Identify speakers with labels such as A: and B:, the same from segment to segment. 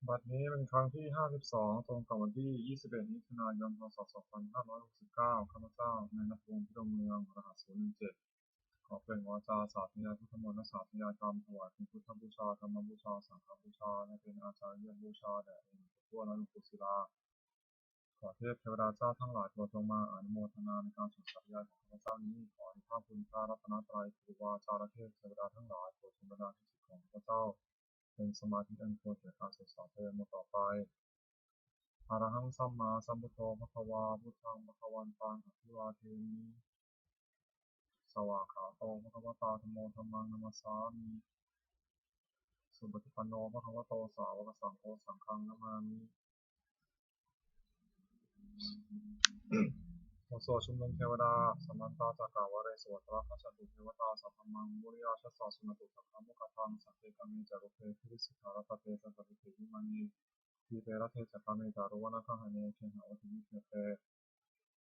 A: บัดนี้เป็นครั้งที่52ตรงกับวันที่21มิถุนายนพศ2569ข้าพเจ้านายณพงศ์พิรมเมืองรหัส017ขอเปล่งวาจาสาธยายพุทธมนต์และสาธยายธรรมถวายเป็นพุทธบูชาธรรมบูชาสังฆบูชาและเป็นอาจารย์บูชาแด่องค์พระผู้อรหันตุศิลาขอเทพเทวดาเจ้าทั้งหลายโปรดลงมาอนุโมทนาในการสวดสาธยายของข้าพเจ้านี้ขออนุภาพคุณพระรัตนตรัยครูบาอาจารย์เทพเทวดาทั้งหลายโปรดทรงบันดาลให้จิตของข้าพเจ้าเป็นสมาธิอันควรแก่การสวดสาธยายมาต่อไปอะระหังสัมมาสัมพุทโธภะคะวาพุทธังภะคะวันตังอภิวาเทมิสวากขาโตภะคะวตาธัมโมธัมมังนัมสสามิสุปฏิปันโนภะคะวะโตสาวกสังโฆสังฆังนะมามิโอโสชุมนุมเทวดาสัมมันตาจักกาวะเรสวัตระคัจฉตุเทวตาสัพพมังมุริยาชัสสะสุนตุสัพพะมุขทังสัพเพกามิจารุเพทิริสิกขารัตเตสัพพิติวิมานีทีเตระเทจักกามิจารุวนาคหะเนเคหะวัติมิเทเต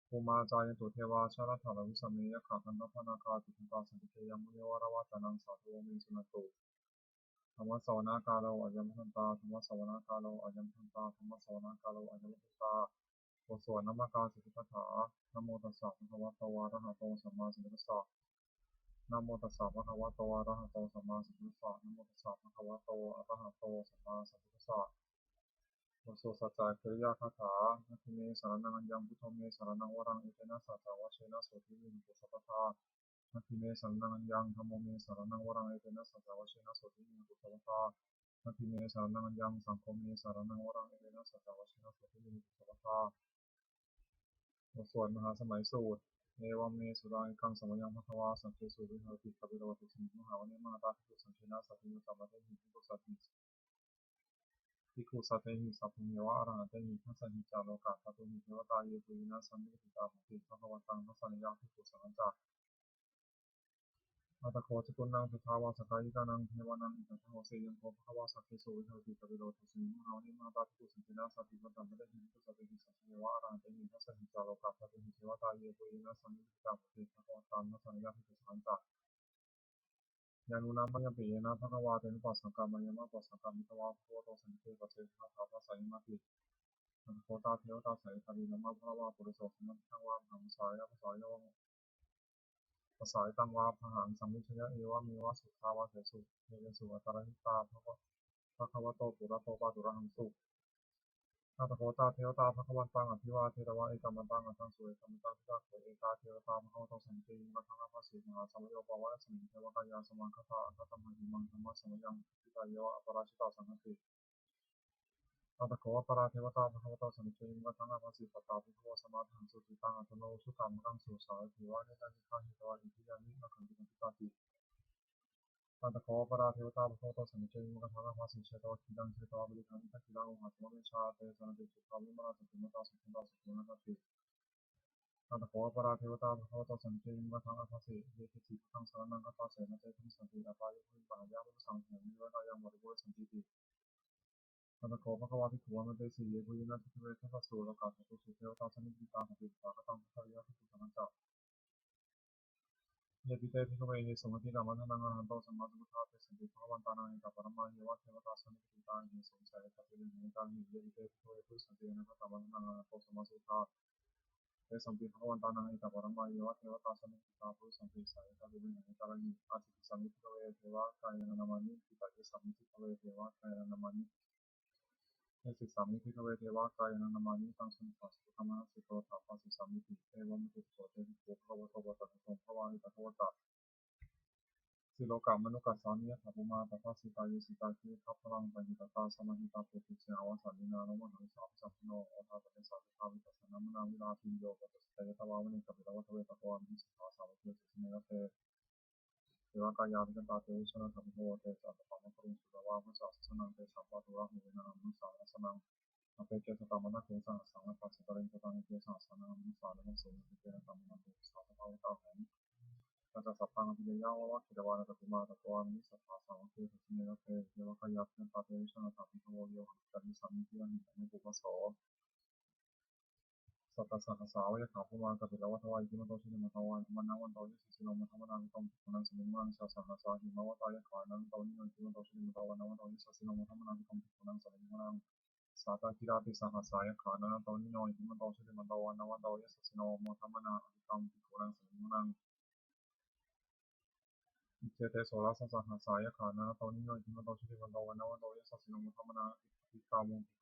A: ภูมาจายันตุเทวาชาลถาลวิสเมยขันธพนาคาติทันตาสันติเกยมุนิวรวัตนังสาธุมิสุนตุธรรมสวนากาโลอัยมทันตาธรรมสวนากาโลอัยมทันตาธรรมสวนากาโลอัยมทันตาบทสวดนามกาสิกขาถานโมตัสสะภะคะวะโตอะระหะโตสัมมาสัมพุทธัสสะนะโมตัสสะภะคะวะโตอะระหะโตสัมมาสัมพุทธัสสะนะโมตัสสะภะคะวะโตอะระหะโตสัมมาสัมพุทธัสสะบทสวดสัจจะกิริยาคาถานาทิเมสารนังอัญญังพุทโธเมสารนังวรังเอเตนะสัจจวัชเชนะโสติวิมุตติสัพพทานาทิเมสารนังอัญญังธัมโมเมสารนังวรังเอเตนะสัจจวัชเชนะโสติวิมุตติสัพพทานาทิเมสารนังอัญญังสังโฆเมสารนังวรังเอเตนะสัจจวัชเชนะโสติวิมุตติสัพพทาบทสวดมหาสมัยสูตรเอวัมเมสุรานิกังสมัยยังภควาสังเกสุวิหารติกบิโรติสิมหาวเนมหาตาภิกขุสังเชนะสัพพิมุตตะมะเตหิภิกขุสัตถิภิกขุสัตเตหิสัพพิเมวะอรหันเตหิทัสสะหิจาโลกะสัตตุหิเทวตาเยปุยินาสัมมิติตาภติภควตังทัสสะนิยังภิกขุสังฆัจจะอัตโคจตุนังสุทาวาสกายิกานังเทวานังอินทโทเสยังโภภควาสัพพิสุวิหารติกบิโรติสิมหาวเนมหาตาภิกขุสังเชนะสัพพิมุตตะมะเตหิภิกขุสัตเตหิสัพพิเมวะอรหันเตหิทัสสะหิจาโลกะสัตตุหิเทวตาเยปุยินาสัมมิติตาภติภควตังทัสสะนิยังภิกขุสังฆัจจะยานุนัมมะยังปิเยนะภควาเตนะปัสสังกามะยมะปัสสังกามิตวะภควโตสันติปัสเสทะถาทัสสะนิมาติอัตโคตาเทวตาสายตาลีนัมมะภควาปุริโสสัมมัทังวาหังสายะภสายะวังภสายตังวาภหังสัมมิชยะเอวะเมวะสุทธาวาเสสุเมเยสุอัตตระหิตาภควโตปุระโตปาตุระหังสุอัตโคตาเทวตาภควันตังอภิวาเทระวะเอกามันตังอัตถังสุเอกามันตังทิฏฐะโขเอกาเทวตาภควโตสันติมัทังอภัสสิมหาสัมโยปวะสมิงเทวกายาสมังคตาอัตตมหิมังธรรมะสมยังทิตาเยวะอปราชิตาสังฆติอัตโคปราเทวตาภควโตสันติมัทังอภัสสิปตาภิกขวสมาทังสุติตังอัตโนสุขังมังสุสาภิวะเนตังทิฆาหิตวะอิทิยามิมะขันติมัติตาติอัตโคปราเทวตาภควโตสันติมัทังอภัสสิเชตวะคิดังเชตวะบริคันติคิลังอุหัสมะเมชาเตสันติสุขาวิมนาสติมตาสุขันตาสุขันตติ อัตโขปราเทวตาภควตสันติมัทังอภัสสิเยติจิทังสารนังคตาเสนาเจติสันติอปายพุทธายามะสังเสนิวะยังบริบูรณ์สันติติอัตโขภควาภิกขุมันเตสีเยปุยินาทิเวทัสสุโลกาสัตตุสุเทวตาสมิติตาภติตาคตังภริยะภิกขุสังฆัจจะเยปิเตภิกขเวหิสมติธรรมะนังอรหันโตสัมมาสัมพุทธะเตสันติภควันตานังอิตาปรมาเยวะเทวตาสมิติตาหิสมสัยกัจจิเนตังหิเยปิเตภิกขเวปุสันตินะคตามะนังอรหันโตสัมมาสัมพุทธะเตสัมปิภควันตานังอิตาปรมาเยวะเทวตาสมิติตาปุสันติสายกัจจิเนตังหิอาทิสัมมิทิภเวเทวะกายนานามานิทิตาเยสัมมิทิภเวเทวะกายนานามานิเอสิสัมมิทิภเวเทวะกายนานามานิตังสัมปัสสุขมาสิโตถาปัสสิสัมมิติเอวะมุตุโสเตภิกขุภควโตปะตะภะคะวะอิตาภวตะ สิโลกามนุกัสสามิยะถาภูมาตัสสะสิตาเยสิตาคิทัพพลังปะหิตตาสมาหิตาปุติเสอวสานินาโนมหังสาภิสัพพโนโอทาปะเนสาภิทาวิตัสสะนามนาวิราชิโยปะตัสสะยะตวาวะเนกัปปิตวัตเวตะโกอามิสิทธาสาวะเทสิสเนยะเตเทวากายาภิจันตาเตวิชนะธรรมโพเตจัตตะปะมะกรุงสุตวาพุสสะสนังเตสัพพะตุระหูวินามุสสาสนังอเปเกสตามะนะเกสังสังฆปัสสะตะเรนตตังเกสังสนังมุสสานะโสมิเตนะตัมมะตุสาภะคะวะตาหัง ปัจจสัพพังอภิเยยาวะคิดวานะตติมาตะโกอามิสัทธาสาวะเกสุสเนระเตเทวะกายาภิจันตาเตวิชนะธรรมโพโยหังกันิสัมมิทิยะหิตังเนปุปะโส สัตตสังฆสาวะยะถาภูมากัปปิลวัฏวายติมโตชินมัทวานมันนาวันโตยิสิสิโลมัทวนามิตมปุนังสมิงมังชาสังฆสาหิมาวตายะขานันโตนิโนติมโตชินมัท วันวันโตยิสัสสิโนมุทัมมานาภิกขุนังสัมมิวนังสาตากิราติสหัสสายขานันโตนิโนอิมันโตชุติมันโตวันวันโตยิสัสสิโนมุทัมมานาภิกขุนังสัมมิวนังเจเตโสรัสสหัสสายขานันโตนิโนอิมันโตชุติมันโตวันวันโตยิสัสสิโนมุทัมมานาภิก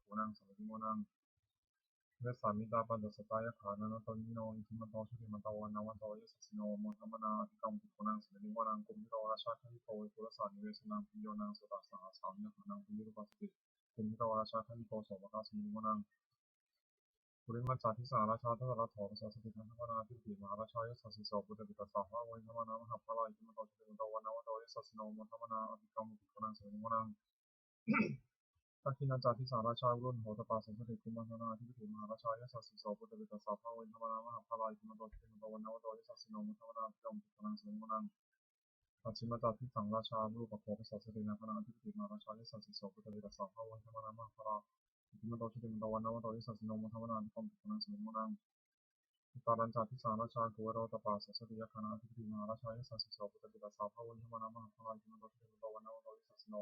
A: ขุนังสัมมิวนังเวสามิตาปัญจสตายขานันโตนิโนอิมันโตชุติมันโตวันวันโตยิสัสสิโนมุทัมมานาภิกขุนังสัมมิวนังกุมิโรราชาทิโตวิปุรสานิเวสนังปิโยนังสตัสสะสามิขานังปิโยปัสสิกุมิโรราชาทิโตโสมกัสสัมมิวนังปุริมัจจาทิสาราชาทัตระโถรสสติทันทนาทิฏฐิมหาราชายสัสสิโสปุตติตัสสะภะวิธรรมนามหาภลายอิมันโตชุติมันโตวันวันโตยิสัสสิโนมุทัมมานาภิกขุนังสัมมิวนังทักขิณาจาทิสาราชารุ่นโหตปาสันสติกุมารนาทิฏฐิมหาราชายสัสสิโสปุตติตัสสะภะวิธรรมนามหาภลายอิมันโตชุติมันโตวันวันโตยิสัสสิโนมุทัมมานาภิกขุนังสัมมิวนังปัจฉิมจาทิสังราชารูปโภคสัสสตินาคนาทิฏฐิมหาราชายสัสสิโสปุตติตัสสะภะวิธรรมนามหาภลายอิมันโตชุติมันโตวันวันโตยิสัสสิโนมุทัมมานาภิกขุนังสัมมิวนังตารัญจาทิสาราชากุวโรตปาสัสสติยคณาทิฏฐิมหาราชายสัสสิโสปุตติตัสสะภะวิธรรมนามหาภลายอิมันโตชุติมันโตวันวันโตยิสัสสิโน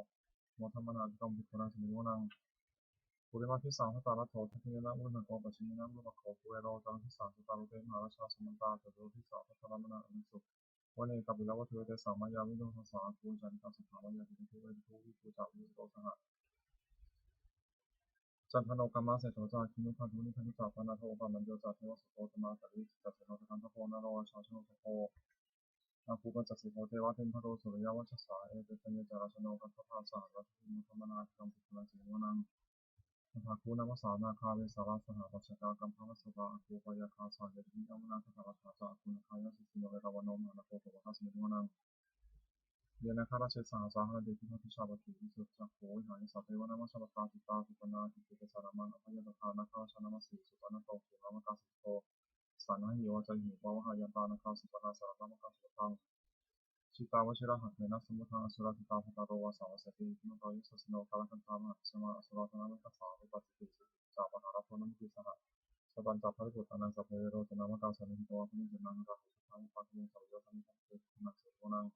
A: มุทัมมานาภิกขุนังสัมมิวนังปุริมาทิสาหตารัตโถทัพพินะอุณโกปัจฉิมนะมุปโคกุเวโรตังทิสาสุตารุเตมหาราชาสมันตาจตุทิสาพัทรมนาอนุสุวันเอกบิลวัตถุเตสามายาวิโดหสาคูจันทสถามายาติทุเวทุวิภูจาวิโตสหจันทโนกรรมเสโตจาคินุพันธุนิพันธุจาปนาโทปามันโยจาเทวสโตตมาตริจัตเสโนตคันทโพนารวชาชโนสโพอาภูปัจจสิโพเทวะเทมพโรสุริยวัชสาเอเตตัญญจาราชโนกัตถภาสารัตถิมุธรรมนาภิกขุนังสิวนังมหาคูณวสานาคาเวสาราสหปัจจกากัมภวสวะอภูปยาคาสาเยติอมนาคตาราชาจาคุณคายสิสิโนเอราวโนมหาโพภวะสิวนังเยนะคาราเชสาสาหะเดติพัทิชาปฏิวิสุทธิจักโขวิหานิสัพเพวนามัชฌปตาติตาสุปนาติติเกสารมังอภัยตถานาคาชนะมัสสีสุปนโตสุนามกาสิโตสานะหิวใจหิวะวหายตานาคาสุปนาสารนามกาสุตังชิตาวชิระหัตเถนะสมุทังอสุรติตาภตโรวาสาวสติทิมตายิสสโนกาลคันธามหาสมาอสุรธนามิคัสสาวิปัสสิติจาปนารัตโนมิติสหะสบันจัพพะริบุตรอนันสัพเพโรจนามกาสนิหิตวะพนิจนังราหุสัพพะปัตติสัพโยธนิสัพเพนัสเสวนัง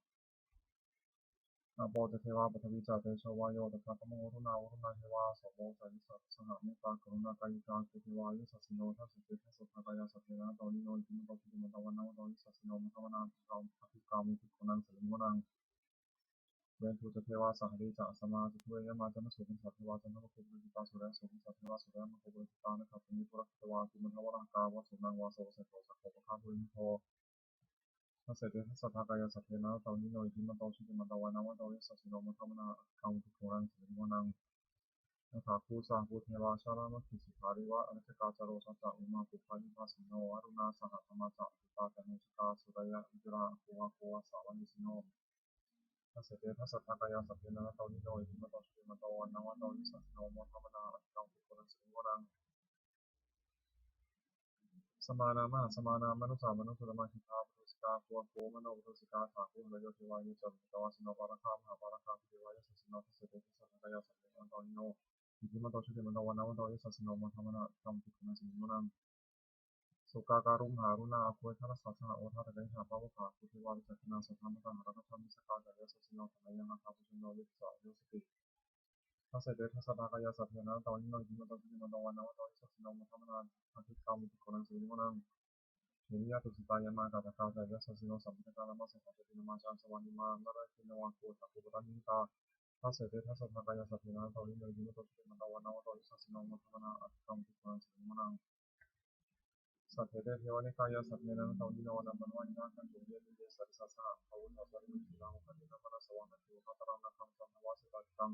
A: นาโปจะเทวาปฐวิจาเตชวายโยตถาคโมรุณาวรุณาเทวาสมโมจายิสัสสหเมตตากรุณากายิกาเทวายิสัสสิโนทัสสิทัสสะกายาสัพเพนะตอนิโนอิมิโตปิมันตวันนาวตอยิสัสสิโนมัทวนาภิกามิภิกขุนังสลิมุนังเวนทุจเทวาสหริจาสมาจุเวยมาจันสุขิสัตเทวาจันทภคุปริตาสุรสุขิสัตเทวาสุรมคุปริตานะขัตติปุระเทวาติมันทวรังกาวสุนังวาโสเสโตสัพพะคาภุริโททัสเสติทัสสะทากายาสัพเพนะตอนิโนอิมิโตชิติมันตวันนาวตอยิสัสสิโนมัทวนาภิกขุนังสลิมุนังยถาภูสาภูเทวาชารามคิสิขาริวะอนิจกาจโรสัจจะอุมาปุพานิภาสิโนอรุณาสหธรรมจักปิตาจันโชกาสุรยะอิจราภูวะโควะสาวันิสิโนทัสเสเตทัสสะทากายาสัพเพนะตอนิโนอิมิโตชิติมันตวันนาวตอยิสัสสิโนมัทวนาภิกขุนังสลิมุนังสมานามะสมานามนุสามนุสุตมะคิทาปุสิกาภูวะโคมโนปุสิกาถาภูระโยเทวายะจัตตวาสิโนปาระคามหาปาระคาภิเทวายะสัสสิโนทัสเสเตทัสสะทากายาสัพเพนะตอนิโนอิมิโตชิติมันตวันนาวตอยิสัสสิโนมัทวนาภิกขุนังสลิมุนังสุกาการุมหารุณาอคุยทัสสะสหโอทาตะเกหาภาวะภาคุทิวาวิจักนาสัทธามัตังหรักธรรมิสกาจายสัสสิโนธรรมยังอาคาภุชโนวิสาโยสติทัสเสเตทัสสะทากายาสัพเพนะตอนิโนอิมิโตชิติมันตวันนาวตอยิสัสสิโนมัทวนาภิกขุนังสลิมุนังเฮียตุสิตายามากาตะคาจายสัสสิโนสัมภิตานามัสสะจตินามาจันสวานิมานารคินวาโคตะปุปะนิตาทัสเสเตทัสสะทากายาสัพเพนะตอนิโนอิมิโตชิติมันตวันนาวตอยิสัสสิโนมัทวนาภิกขุนังสลิมุนังสัพเพเทวนิกายสัพเพนะตอนิโนนัมมันวานินาคันตุเยติเยสัสสะสหภวุณสัสริมิลังปฏินามนะสวังคิวหัตรังนะคัมสัมภวาสิตาตัง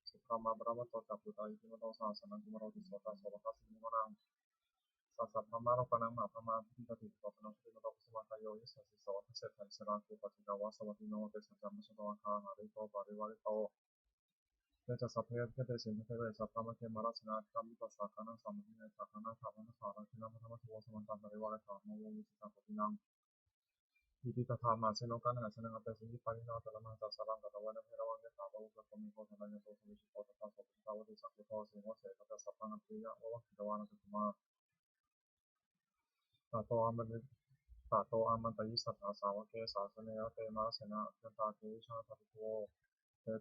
A: สุขามาบรามโตจักปุตตาอิติมโตสาสนังกุมารติโสตาโสภคัสสิมุนังสัสสะธรรมะโลกนังมหาธรรมะทิฏฐิติโสตนะทิฏฐิโตสมาคายโยยิสัสสิโสทัสเสทันสราคูปัจจิกาวาสวัติโนเตสัจจามชโตอาคาหาริโตปาริวาริโตเตจัสสะเพเทเตสินเทเวสัพพะมะเทมราชนาคัมมิปัสสะกานังสัมมิเนสักขานังถามันสารังคินังมัทธมัสสะสมันตังปริวาริถามโมวิสิตังปฏินังอิติตถามาเสโนกันังสนังอเปสิยิปานิโนตระมังจัสสะรังกัตวันเพระวังยะถาภวุตะโกมิโกทนันยโตสวิชิโตตถาโสปิตาวติสัพพุโตเสวะเสตะสัพพังอภิยะวะวะคิตวานัตุมาตาโตอามันตาโตอามันตยิสัทธาสาวะเกสาสเนยเตมาเสนาอัตตาเกวิชาปฏิโว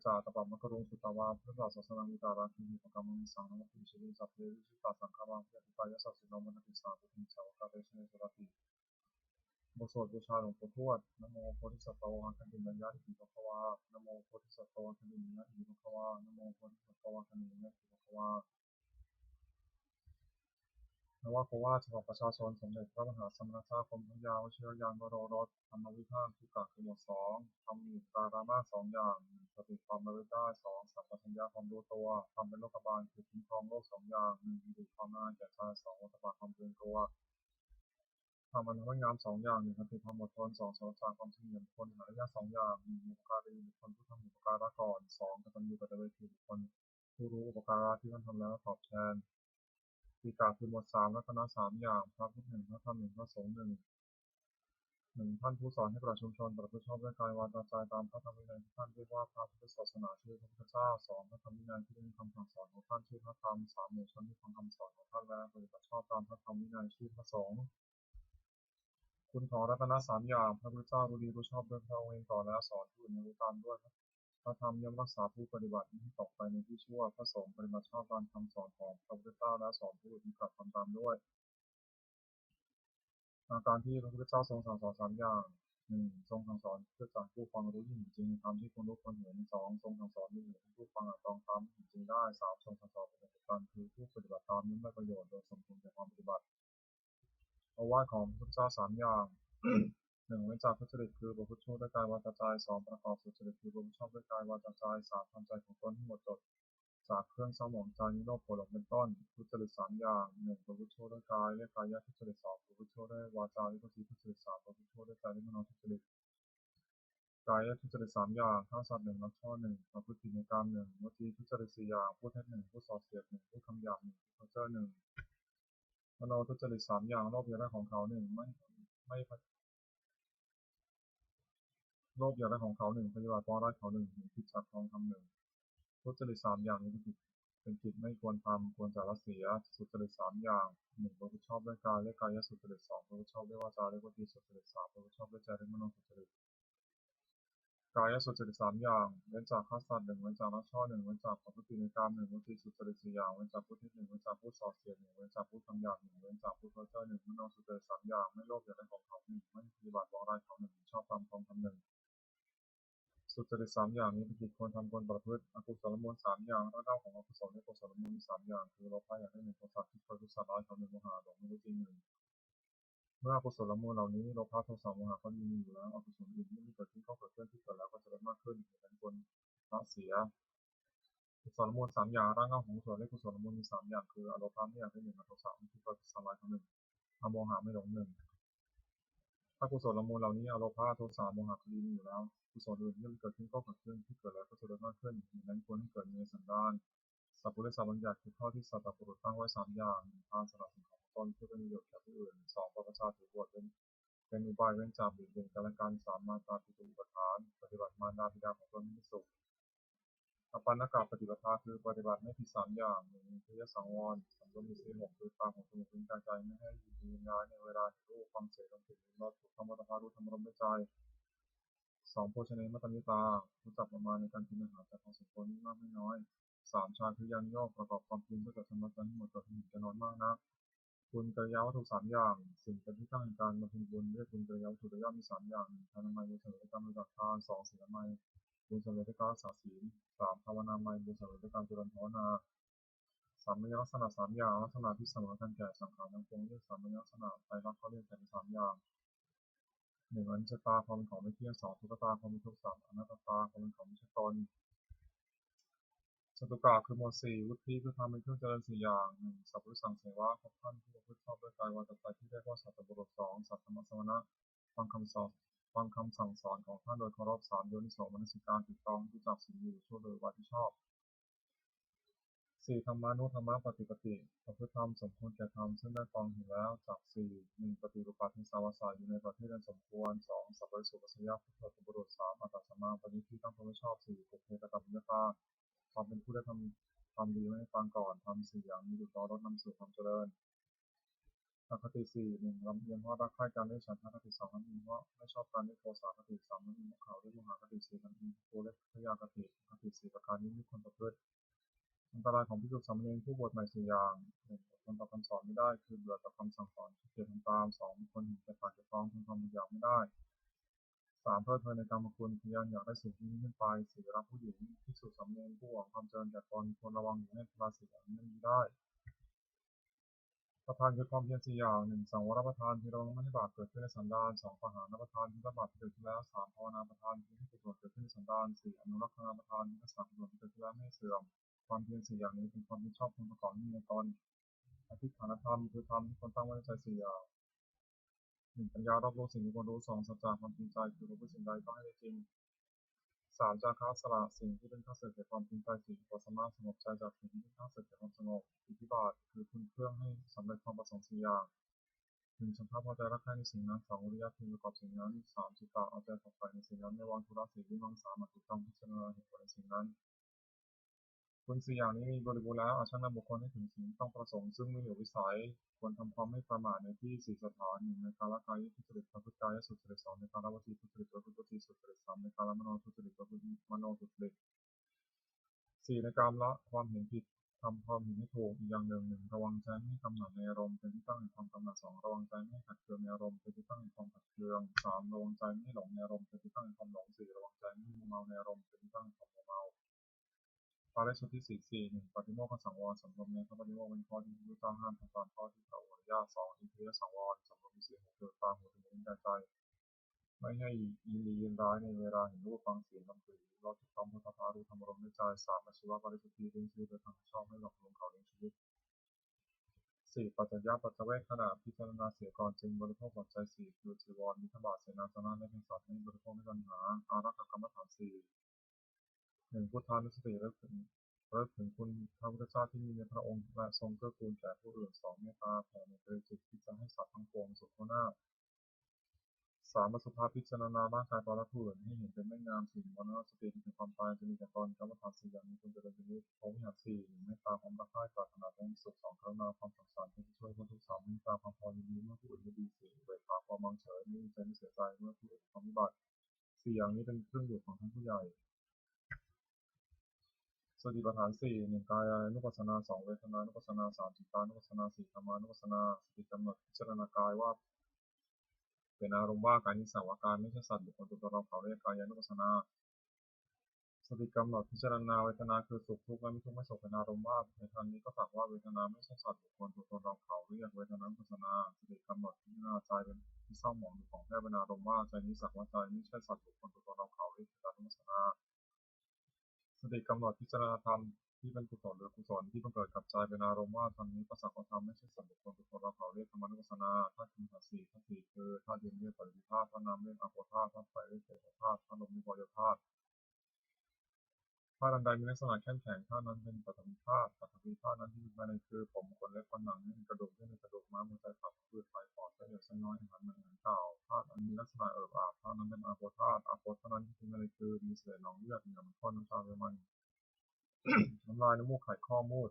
A: จาตปะมะกรุงสุตวาพุทธศาสนาวิตาราคิหิปกรรมสังนมปิชิริสัพเพวิชิตาสังฆวังเพื่อปายสัสสิโนมนติสาพุทธิสาวกาเตชเนสุรติบทสวดบูชาหลวงปู่ทวดนะโมโพธิสัตว์โตหังคันติมัญญาทิภควานะโมโพธิสัตว์โตหังคันติมัญญาทิภควานะโมโพธิสัตว์โตหังคันติมัญญาทิภควานว่าโคว่าฉบับประชาชนสมเด็จพระมหาสมณเจ้ากรมพระยาวชิรยานวโรรสธรรมวิพากษ์ทุกกะคือหมวดสองทำมีการามาสองอย่างหนึ่งสติความระลึกได้สองสัมปชัญญะความรู้ตัวทำเป็นโลกบาลคือคุ้มครองโลกสองอย่างหนึ่งมีความน่าแก่ชายสองวัฏฏะความเพียรตัวทำมันให้งามสองอย่างหนึ่งคือความอดทนสองสมรรถะความเฉลียวคนหาระยะสองอย่างหนึ่งบุปการีบุคคลผู้ทำบุปการะก่อนสองกตัญญูกตเวทีบุคคลผู้รู้อุปการะที่ท่านทำแล้วตอบแทนปีกาคือหมวดสามรัตนะสามอย่างพระพุทธหนึ่งพระธรรมหนึ่งพระสงฆ์หนึ่งท่านผู้สอนให้ประชุมชนประพฤติชอบด้วยกายวาจาใจตามพระธรรมวินัยที่ท่านเรียกว่าพระพุทธศาสนาชื่อพระพุทธเจ้าสองพระธรรมวินัยที่เป็นคำสั่งสอนของท่านชื่อพระธรรมสามหมู่ชนที่ฟังคำสอนของท่านและปฏิบัติชอบตามพระธรรมวินัยชื่อพระสงฆ์คุณของรัตนะสามอย่างพระพุทธเจ้ารู้ดีรู้ชอบด้วยพระองค์เองก่อนแล้วสอนผู้อื่นให้รู้ตามด้วยพระธรรมย่อมรักษาผู้ปฏิบัติไม่ให้ตกไปในที่ชั่วพระสงฆ์ปฏิบัติชอบตามคำสอนของพระพุทธเจ้าและสอนผู้อื่นให้กลับทำตามด้วยอาการที่พระพุทธเจ้าทรงสั่งสอนสามอย่างหนึ่งทรงสั่งสอนเพื่อการผู้ฟังรู้ยิ่งจริงในธรรมที่คนรู้คนเห็นสองทรงสั่งสอนด้วยเหตุที่ผู้ฟังอาจต้องตามจริงได้สามทรงสั่งสอนเป็นประการคือผู้ปฏิบัติตามนี้ได้ประโยชน์โดยสมควรแก่ความปฏิบัติโอวาทของพระพุทธเจ้าสามอย่าง หนึ่งเว้นจากทุจริตคือประพฤติชั่วด้วยกายวาจาใจสองประกอบสุจริตคือประพฤติชอบด้วยกายวาจาใจสามทำใจของตนให้หมดจดจากเครื่องเศร้าหมองใจนิโรธโผล่เป็นต้นทุจริตสามอย่างหนึ่งประพฤติชั่วด้วยกายเรียกกายทุจริตสองประพฤติชั่วด้วยวาจาเรียกวจีทุจริตสามประพฤติชั่วด้วยใจเรียกมโนทุจริตกายทุจริตสามอย่างฆ่าสัตว์หนึ่งลักช่อหนึ่งประพฤติผิดในกามหนึ่งวจีทุจริตสี่อย่างพูดเท็จหนึ่งพูดส่อเสียดหนึ่งพูดคำหยาบหนึ่งพูดเพ้อเจ้อหนึ่งมโนทุจริตสามอย่างโลภอยากได้ของเขาหนึ่งไม่โลภอยากได้ของเขาหนึ่งพยาบาทป้องได้เขาหนึ่งผิดจากทองคำหนึ่งทุจริตสามอย่างนี้เป็นผิดไม่ควรทำควรจะละเสียสุจริตสามอย่างหนึ่งประพฤติชอบด้วยกายเรียกกายสุจริตสองประพฤติชอบด้วยวาจาเรียกวจีสุจริตสามประพฤติชอบด้วยใจเรียกมโนสุจริตกายสุจริตสามอย่างเว้นจากฆ่าสัตว์หนึ่งเว้นจากลักช่อหนึ่งเว้นจากประพฤติในกามหนึ่งวจีสุจริตสี่อย่างเว้นจากพูดเท็จหนึ่งเว้นจากพูดส่อเสียดหนึ่งเว้นจากพูดคำหยาบหนึ่งเว้นจากพูดเพ้อเจ้อหนึ่งมโนสุจริตสามอย่างไม่โลภอยากได้ของเขาหนึ่งไม่ปฏิบัติบอกได้เขาหนึ่งชอบตามทองคำหนึ่ง สุจริตสามอย่างนี้เป็นกิจควรทำควรประพฤติอกุศลมูลสามอย่างรากเหง้าของอกุศลและกุศลมูลมีสามอย่างคือโลภะอยากได้หนึ่งโทสะที่ประทุษร้ายเขาหนึ่งโมหะหลงไม่รู้จริงหนึ่งเมื่ออกุศลมูลเหล่านี้โลภะโทสะโมหะเขามีอยู่แล้วอกุศลอื่นที่ไม่เกิดขึ้นก็เกิดขึ้นที่เกิดแล้วก็จะเริ่มมากขึ้นเป็นควรละเสียกุศลมูลสามอย่างรากเหง้าของกุศลและกุศลมูลมีสามอย่างคืออโลภะไม่อยากได้หนึ่งอโทสะที่ประทุษร้ายเขาหนึ่งอโมหะไม่หลงหนึ่ง ถ้ากุศลมูลเหล่านี้อโลภะโทสะโมหะคดีมีอยู่แล้วกุศลอื่นที่มันเกิดขึ้นก็เกิดขึ้นที่เกิดแล้วก็จะเริ่มมากขึ้นดังนั้นควรให้เกิดมีสันดานสัพพุริสบัญญัติคือข้อที่สัตตบุรุษตั้งไว้สามอย่างหนึ่งทานสละสิ่งของตนเพื่อเป็นประโยชน์แก่ผู้อื่นสองประพฤติชาติถือบวชเป็นอุบายเว้นจากเบียดเบียนกันและกันสามมาตาปิตุอุปทานปฏิบัติมารดาบิดาของตนให้สุขอปันนกะปฏิบัติภาคือปฏิบัติไม่ผิดสามอย่างหนึ่งคือสังวรสำรวมมีศีลหกคือตาของจมูกลิ้นกายใจไม่ให้ยินดีร้ายในเวลาเห็นรูปฟังเสียงดนตรีรสถูกธรรมะธารู้ธรรมรมด้วยใจสองโภชเนมัตตมิตารู้จักประมาณในการกินอาหารแต่พอสมควรไม่มากไม่น้อยสามชาคือยันโยกประกอบความเพียรเพื่อจะชำระใจให้หมดจดถึงจะนอนมากนักคุณกริยาวัตถุสามอย่างสิ่งเป็นที่ตั้งแห่งการบำเพ็ญบุญเรียกคุณกริยาวัตถุระยะมีสามอย่างหนึ่งทานามัยบุญเสวยด้วยการบริจาคทานสองศีลไมยบุญเสวยด้วยการรักษาศีลสามภาวนาไมยบุญเสวยด้วยการเจริญภาวนาสามลักษณะสามอย่างลักษณะที่เสมอกันแก่สังขารทั้งปวงเรียกสามลักษณะไตรลักษณ์เขาเรียกแต่สามอย่างหนึ่งอนิจจตาความเป็นของไม่เที่ยงสองทุกขตาความเป็นทุกข์สามอนัตตาความเป็นของไม่ใช่ตนจตุกะคือหมวดสี่วุฒิคือทำเป็นเครื่องเจริญสี่อย่างหนึ่งสัพพุริสังเสวะครบท่านผู้ประพฤติชอบด้วยกายวาจาใจที่เรียกว่าสัตตบุรุษสองสัตตมสวนะฟังคำสอนฟังคำสั่งสอนของท่านโดยเคารพสามโยนิโสมนสิการถูกต้องรู้จักสิ่งอยู่ชั่วโดยวัดที่ชอบสี่ธรรมานุธรรมะปฏิปติประพฤติธรรมสมควรแก่ธรรมซึ่งได้ฟังเห็นแล้วจากสี่หนึ่งปฏิรูปปัตติสาวาสาอยู่ในประเทศอันสมควรสองสัพพะริสุปัสสยะพุทธบุรุษสามอัตตสัมมาปณิที่ตั้งตนไว้ชอบสี่ปุเพกตัมยตาความเป็นผู้ได้ทำความดีไม่ให้ฟังก่อนทำสี่อย่างนี้อยู่ต่อรถนำสู่ความเจริญ อคติสี่หนึ่งลำเอียงเพราะรักใคร่การได้ฉันทะคติสองลำเอียงเพราะไม่ชอบการได้โทสะคติสามลำเอียงเพราะเขาได้โมหะคติสี่ลำเอียงเพราะโกรธและพยาคติสี่ประการนี้ไม่ควรประพฤติอันตรายของภิกษุสามเณรผู้บวชใหม่สี่อย่างหนึ่งอดทนต่อคำสอนไม่ได้คือเบื่อต่อคำสั่งสอนขี้เกียจทำตามสองมีคนเห็นแก่ปากแก่ท้องทำความอยากไม่ได้สามเพลิดเพลินในกามคุณทะยานอยากได้สิ่งที่ยิ่งขึ้นไปสี่รักผู้หญิงภิกษุสามเณรผู้หวังความเจริญแก่ตนควรระวังอย่าให้พลาดสิ่งเหล่านี้ไม่มีได้ประทานคือความเพียรสี่อย่างหนึ่งสังวรประทานที่ระวังไม่ให้บาปเกิดขึ้นในสันดานสองปหานประทานที่ละบาปเกิดขึ้นแล้วสามภาวนาประทานที่ให้กุศลเกิดขึ้นในสันดานสี่อนุรักษณประทานที่รักษากุศลเกิดขึ้นแล้วไม่เสื่อมความเพียรสี่อย่างนี้เป็นความที่ชอบคุณประกอบในตนอธิษฐานธรรมคือธรรมที่คนตั้งไว้ในใจสี่อย่างหนึ่งปัญญารอบรู้สิ่งที่ควรรู้สองสัจจะความจริงใจคือรู้สิ่งใดต้องให้ได้จริงสามจาคะสละสิ่งที่เป็นข้าศึกแก่ความจริงใจสี่อุปสมะสงบใจจากสิ่งที่เป็นข้าศึกแก่ความสงบอิทธิบาทคือคุณเครื่องให้สำเร็จความประสงค์สี่อย่างหนึ่งฉันทะพอใจรักใคร่ในสิ่งนั้นสองวิริยะพึงประกอบสิ่งนั้นสามจิตตะเอาใจฝักใฝ่ในสิ่งนั้นไม่วางธุระสี่วิมังสามาถูกต้องพิจารณาเหตุผลในสิ่งนั้นคุณสี่อย่างนี้มีบริบูรณ์แล้วอาชนะบุคคลให้ถึงสิ่งต้องประสงค์ซึ่งไม่เหลือวิสัยควรทำความไม่ประมาทในที่สี่สถานหนึ่งในการละกายทุจริตประพฤติกายสุจริตสองในการละวจีทุจริตประพฤติวจีสุจริตสามในการละมโนทุจริตประพฤติมโนทุจริตสี่ในการละความเห็นผิดทำความเห็นให้ถูกอีกอย่างหนึ่งระวังใจไม่ให้กำหนัดในอารมณ์เป็นที่ตั้งแห่งความกำหนัดสองระวังใจไม่ให้ขัดเคืองในอารมณ์เป็นที่ตั้งแห่งความขัดเคืองสามระวังใจไม่ให้หลงในอารมณ์เป็นที่ตั้งแห่งความหลงสี่ระวังใจไม่ให้มัวเมาในอารมณ์เป็นที่ตั้งแห่งความมัวเมาปาริสุทธิสีสี่หนึ่งปฏิโมกขสังวรสำรวมในพระปฏิโมกข์เป็นข้อที่พระพุทธเจ้าห้ามทำตามข้อที่พระโอษฐ์ญาสองอินทรียสังวรสำรวมในสี่หูเกิดตาหูจมูกลิ้นกายใจไม่ให้ยินดียินร้ายในเวลาเห็นรูปฟังเสียงดนตรีรสความพุทธะรู้ธรรมรมในใจสามอาชีวะปริสุทธิเลี้ยงชีวิตโดยทางชอบไม่หลอกลวงเขาเลี้ยงชีวิตสี่ปัจจยปัจจเวคขณะพิจารณาเสียก่อนจึงบริโภคปัจจัยสี่คือจีวรมิถบาทเสนาสนะและเป็นสัตว์ให้บริโภคไม่ปัญหาอารักขกรรมฐานสี่หนึ่งพุทธานุสติระลึกถึงคุณพระพุทธเจ้าที่มีในพระองค์และทรงเกื้อกูลแก่ผู้อื่นสองเมตตาแผ่เมตตาจิตที่จะให้สัตว์ทั้งปวงสุขทั่วหน้าสามอสุภะพิจารณาร่างกายตนและผู้อื่นให้เห็นเป็นไม่งามสี่มรณสติถึงความตายจะมีแต่ตนกรรมฐานสี่อย่างนี้คุณจะเป็นชีวิตพรหมวิหารสี่หนึ่งเมตตาความรักใคร่ปรารถนาเป็นสุขสองกรุณาความสงสารที่จะช่วยคนทุกข์สามเมตตาความพอยินดีเมื่อผู้อื่นไม่ดีสี่เวทนาความมังเฉยไม่มีใจไม่เสียใจเมื่อผู้อื่นทำวิบัติสี่อย่างนี้เป็นเครื่องอยู่ของท่านผู้ใหญ่สติปัฏฐานสี่หนึ่งกายานุปัสสนาสองเวทนานุปัสสนาสามจิตตานุปัสสนาสี่ธรรมานุปัสสนาสติกำหนดพิจารณากายว่าเป็นอารมณ์ว่ากายนี้สังวาการไม่ใช่สัตว์บุคคลตัวตนเราเขาเรียกกายานุปัสสนาสติกำหนดพิจารณาเวทนาคือสุขทุกข์และไม่ทุกข์ไม่สุขเป็นอารมณ์ว่าในทางนี้ก็สักว่าเวทนาไม่ใช่สัตว์บุคคลตัวตนเราเขาเรียกเวทนานุปัสสนาสติกำหนดพิจารณาใจเป็นที่เศร้าหมองอยู่ของแท้เป็นอารมณ์ว่าใจนี้สักว่าใจไม่ใช่สัตว์บุคคลตัวตนเราเขาเรียกจิตานุปัสสนาสติกำหนดพิจารณาธรรมที่เป็นกุศลหรือกุศลที่บังเกิดกับใจเป็นอารมณ์ว่าธรรมนี้ก็สักว่าธรรมไม่ใช่สัตว์บุคคลตัวตนเราเขาเรียกธรรมนุปัสสนาธาตุขันธ์สี่ธาตุสี่คือธาตุดินเรียกปฐวีธาตุธาตุน้ำเรียกอาโปธาตุธาตุไฟเรียกเทวธาตุธาตุลมเรียกวายธาตุ ธาตุอันใดมีลักษณะเข้มแข็งธาตุนั้นเป็นปฐวีธาตุปฐวีธาตุนั้นที่มีภายในคือผมขนเล็บฟันหนังเนื้อกระดูกเยื่อในกระดูกม้ามหัวใจตับพืชไฟปอดไส้เดือดไส้น้อยอาหารเหมือนอาหารเก่าธาตุอันมีลักษณะเอิบอาบธาตุนั้นเป็นอาโปธาตุอาโปธาตุนั้นที่มีภายในคือมีเศษหนองเลือดเหงื่อมันข้นน้ำตาเลือดมันน้ำลายน้ำมูกไขข้อมูด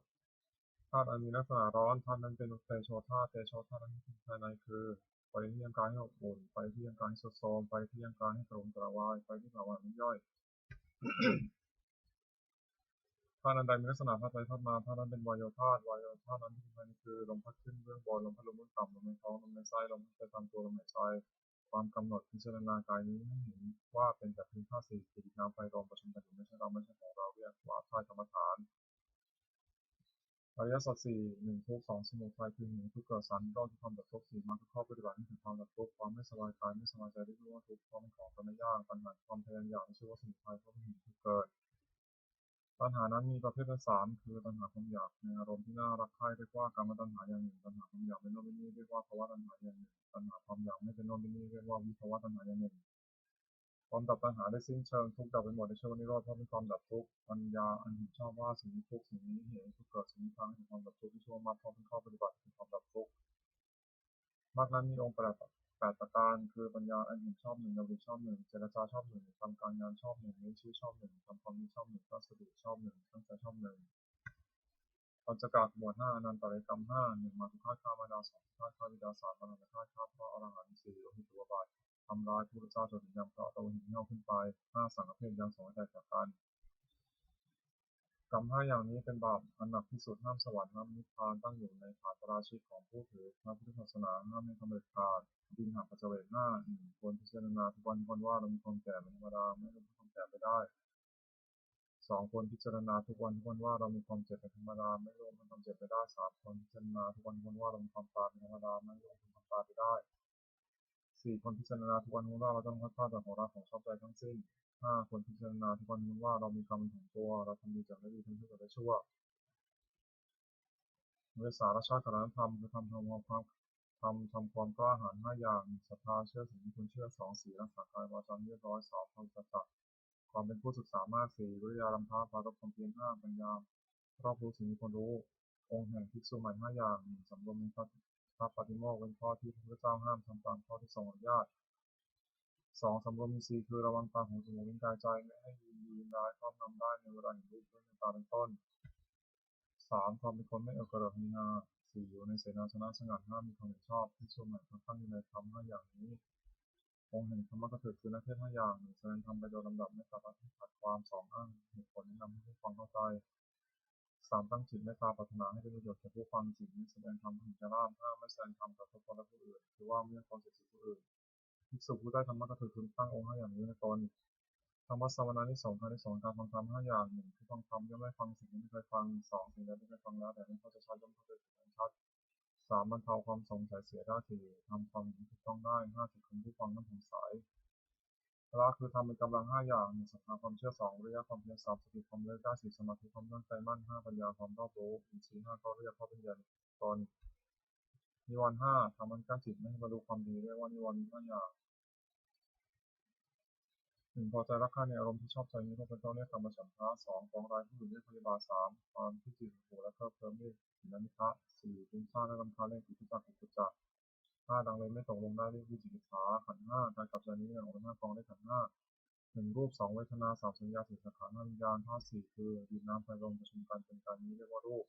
A: ธาตุอันมีลักษณะร้อนธาตุนั้นเป็นเตโชธาตุเตโชธาตุนั้นที่มีภายในคือไฟที่ยังกายให้อบอุ่นไฟที่ยังกายให้สุดโทรมไฟที่ยังกายให้กระวนกระวายไฟที่เผาผลาญไม่ย่อย ธาตุอันใดมีลักษณะธาตุไปธาตุมาธาตุนั้นเป็นวายโยธาตุวายโยธาตุนั้นที่เป็นคือลมพัดขึ้นเบื้องบนลมพัดลมเบื้องต่ำลมในท้องลมในไส้ลมหายใจตามตัวลมหายใจความกำหนดพิจารณากายนี้ให้เห็นว่าเป็นแต่เพียงธาตุสี่คือดินน้ำไฟลมประชุมกันอยู่ไม่ใช่เราไม่ใช่ของเราเรียกว่าธาตุกรรมฐานอริยสัจสี่หนึ่งทุกข์สองสมุทัยคือหนึ่งทุกข์เกิดสามนิโรธคือความดับทุกข์สี่มรรคข้อปฏิบัติให้ถึงความดับทุกข์ความไม่สบายกายไม่สบายใจได้รู้ว่าทุกข์ความเป็นของตนไม่ยากปัญหาความพยายามอย่างชื่อว่าสมุทัยเพราะเป็นเหตุที่เกิด ตัณหานั้นมีประเภทเป็นสามคือตัณหาความอยากในอารมณ์ที่น่ารักใคร่เรียกว่ากามตัณหาอย่างหนึ่งตัณหาความอยากเป็นโน่นเป็นนี่เรียกว่าภวตัณหาอย่างหนึ่งตัณหาความอยากไม่เป็นโน่นเป็นนี่เรียกว่าวิภวตัณหาอย่างหนึ่งความดับตัณหาได้สิ้นเชิงทุกดับไปหมดในช่วงนิโรธเพราะเป็นความดับทุกปัญญาอันเห็นชอบว่าสิ่งนี้ทุกสิ่งนี้เหตุทุกเกิดสิ่งนี้ทางถึงความดับทุกที่ช่วงมรรคเพราะเป็นข้อปฏิบัติถึงความดับทุกมรรคนั้นมีองค์แปดประการคือปัญญาอันเห็นชอบหนึ่งดำริชอบหนึ่งเจรจาชอบหนึ่งทำการงานชอบหนึ่งเลี้ยงชีวิตชอบหนึ่งทำความดีชอบหนึ่งตั้งสติชอบหนึ่งตั้งใจชอบหนึ่ง ปัญจกะหมวด5อนันตริยกรรม5 1มาทุฆาตฆ่ามารดา2ทุฆาตฆ่าบิดา3อนันตฆาตฆ่าพระอรหันต์4โลหิตอุบาททำร้ายพระพุทธเจ้าจนถึงยังพระโลหิตเน่าขึ้นไป5สังฆเพศยังสงฆ์แตกจากกันกรรม5อย่างนี้เป็นบาปอันหนักที่สุดห้ามสวรรค์ห้ามนิพพานตั้งอยู่ในฐานปราชิกของผู้ถือพระพุทธศาสนาห้ามไม่ทำเด็ดขาดดินหักปัจเจเวก1ควรพิจารณาทุกวันว่าเรามีความแก่เป็นธรรมดาไม่รู้ความแก่ไปได้2ควรพิจารณาทุกวันว่าเรามีความเจ็บเป็นธรรมดาไม่รู้ความเจ็บไปได้3ควรพิจารณาทุกวันว่าเรามีความตายเป็นธรรมดาไม่รู้ความตายไปได้4ควรพิจารณาทุกวันว่าเราต้องพัดพลาดจากของรักของชอบใจทั้งสิ้น5ควรพิจารณาทุกวันว่าเรามีกรรมเป็นของตัวเราทำดีจากได้ดีทำชั่วจากได้ชั่วเวสาระชาติธรรมคือทำความกล้าหาญ5อย่างศรัทธาเชื่อสิ่งที่คุณเชื่อ2ศีลรักษากายวาจาเรียบร้อย3ความสัจจะความเป็นผู้ศึกษามาก4วิริยาลัมภะปารภความเพียร5ปัญญารอบรู้สิ่งที่ควรรู้องค์แห่งภิกษุใหม่5อย่าง1สำรวมในพระปฏิโมกข์เป็นข้อที่พระพุทธเจ้าห้ามทำตามข้อที่ทรงอนุญาต2สำรวมอินทรีย์คือระวังตาหูจมูกลิ้นกายใจไม่ให้ยินร้ายครอบงำได้ในเวลาเห็นรูปด้วยในตาเป็นต้น3ความเป็นคนไม่เอิกกระเริกมีนา4อยู่ในเสนาสนะสงัด5มีความเห็นชอบภิกษุใหม่ตั้งอยู่ในธรรม5อย่างนี้องค์แห่งธรรมะกถึกคือนักเทศน์5อย่าง1แสดงธรรมไปโดยลำดับไม่สามารถที่ขัดความ2อ้างเหตุผลแนะนำให้ผู้ฟังเข้าใจ3ตั้งจิตเมตตาปรารถนาให้เป็นประโยชน์แก่ผู้ฟัง4ไม่แสดงธรรมถึงจะลาภ5ไม่แสดงธรรมกระทบตนและผู้อื่นคือว่าไม่ให้ความเสียดสีผู้อื่นภิกษุผู้ได้ธรรมะกถึกคือตั้งองค์5อย่างนี้ในตนธรรมะสวนานิสงส์การที่2การฟังธรรม5อย่าง1ผู้ฟังธรรมย่อมไม่ฟังสิ่งที่ไม่เคยฟัง2สิ่งใดที่เคยฟังแล้วแต่ไม่เข้าใจชัดย่อมเข้าใจชัด3บรรเทาความสงสัยเสียได้4ทำความเห็นถูกต้องได้5จิตของผู้ฟังนั้นผ่องใสละคือทำเป็นกำลัง5อย่าง1ศรัทธาความเชื่อ2วิริยะความเพียร3สติความเลิกได้4สมาธิความตั้งใจมั่น5ปัญญาความรอบรู้อินทรีย์5ข้อเรียกข้อเป็นญาณตนนิวรณ์5ทำมันกั้นจิตไม่ให้บรรลุความดีเรียกว่านิวรณ์5อย่าง1พอใจรักใคร่ในอารมณ์ที่ชอบใจนี้เป็นต้นเรียกกรรมฉันทะ2ปองร้ายผู้อื่นเรียกพยาบาท3ความที่จิตหูและก็เพิ่มเรียกศีลนิทะ4ฟุ้งซ่านและรำคาญเรียกอิทธิจักขุจัก5ดังเลยไม่ตกลงได้เรียกวิจิกิจฉาขันธ์5การกลับใจนี้อย่าง5กองได้ขันธ์5 1รูป2เวทนา3สัญญา4สังขาร5วิญญาณ5 4คือดินน้ำไฟลมประชุมกันเป็นการนี้เรียกว่ารูป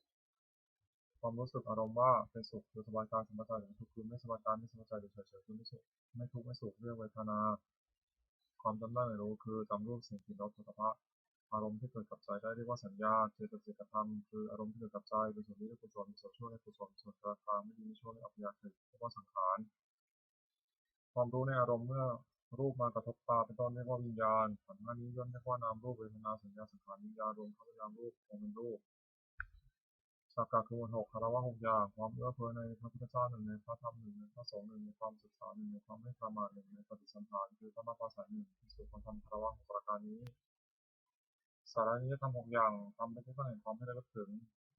A: ความรู้สึกอารมณ์ว่าเป็นสุขคือสบายกายสบายใจหรือทุกข์คือไม่สบายกายไม่สบายใจหรือเฉยๆคือไม่สุขไม่ทุกข์ไม่สุขเรียกเวทนาความจำได้ไม่รู้คือจำรูปเสียงกลิ่นรสโผฏฐัพพะอารมณ์ที่เกิดกับใจได้เรียกว่าสัญญาเจตสิกธรรมคืออารมณ์ที่เกิดกับใจเป็นส่วนดีและกุศลส่วนชั่วและกุศลส่วนกลางไม่ดีไม่ชั่วและอัปยาเรียกว่าสังขารความรู้ในอารมณ์เมื่อรูปมากระทบตาเป็นต้นเรียกว่าวิญญาณขันธ์5นี้ย่อมเรียกว่านามรูปเวทนาสัญญาสังขารวิญญาณรวมเข้าเป็นนามรูปองค์เป็นรูปสักกะคือ6คารวะ6อย่างความเอื้อเฟื้อในพระพุทธเจ้า1ในพระธรรม1ในพระสงฆ์1ในความศึกษา1ในความไม่ประมาท1ในปฏิสัมพันธ์คือธรรมะภาษา1ที่สุดของธรรมคารวะ6ประการนี้สาระนิยธรรม6อย่างทำเป็นที่ตั้งแห่งความไม่ได้รับถึง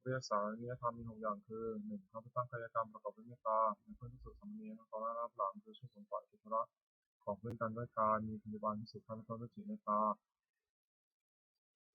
A: เรียกสาระนิยธรรมมี6อย่างคือ1ความตั้งกายกรรมประกอบด้วยเมตตาในเพื่อนที่สุดสามเณรของรับหลังคือช่วยผลปล่อยกิจละของเพื่อนกันด้วยการมีพยาบาลที่สุดข้าพเจ้าด้วยจิตเมตตา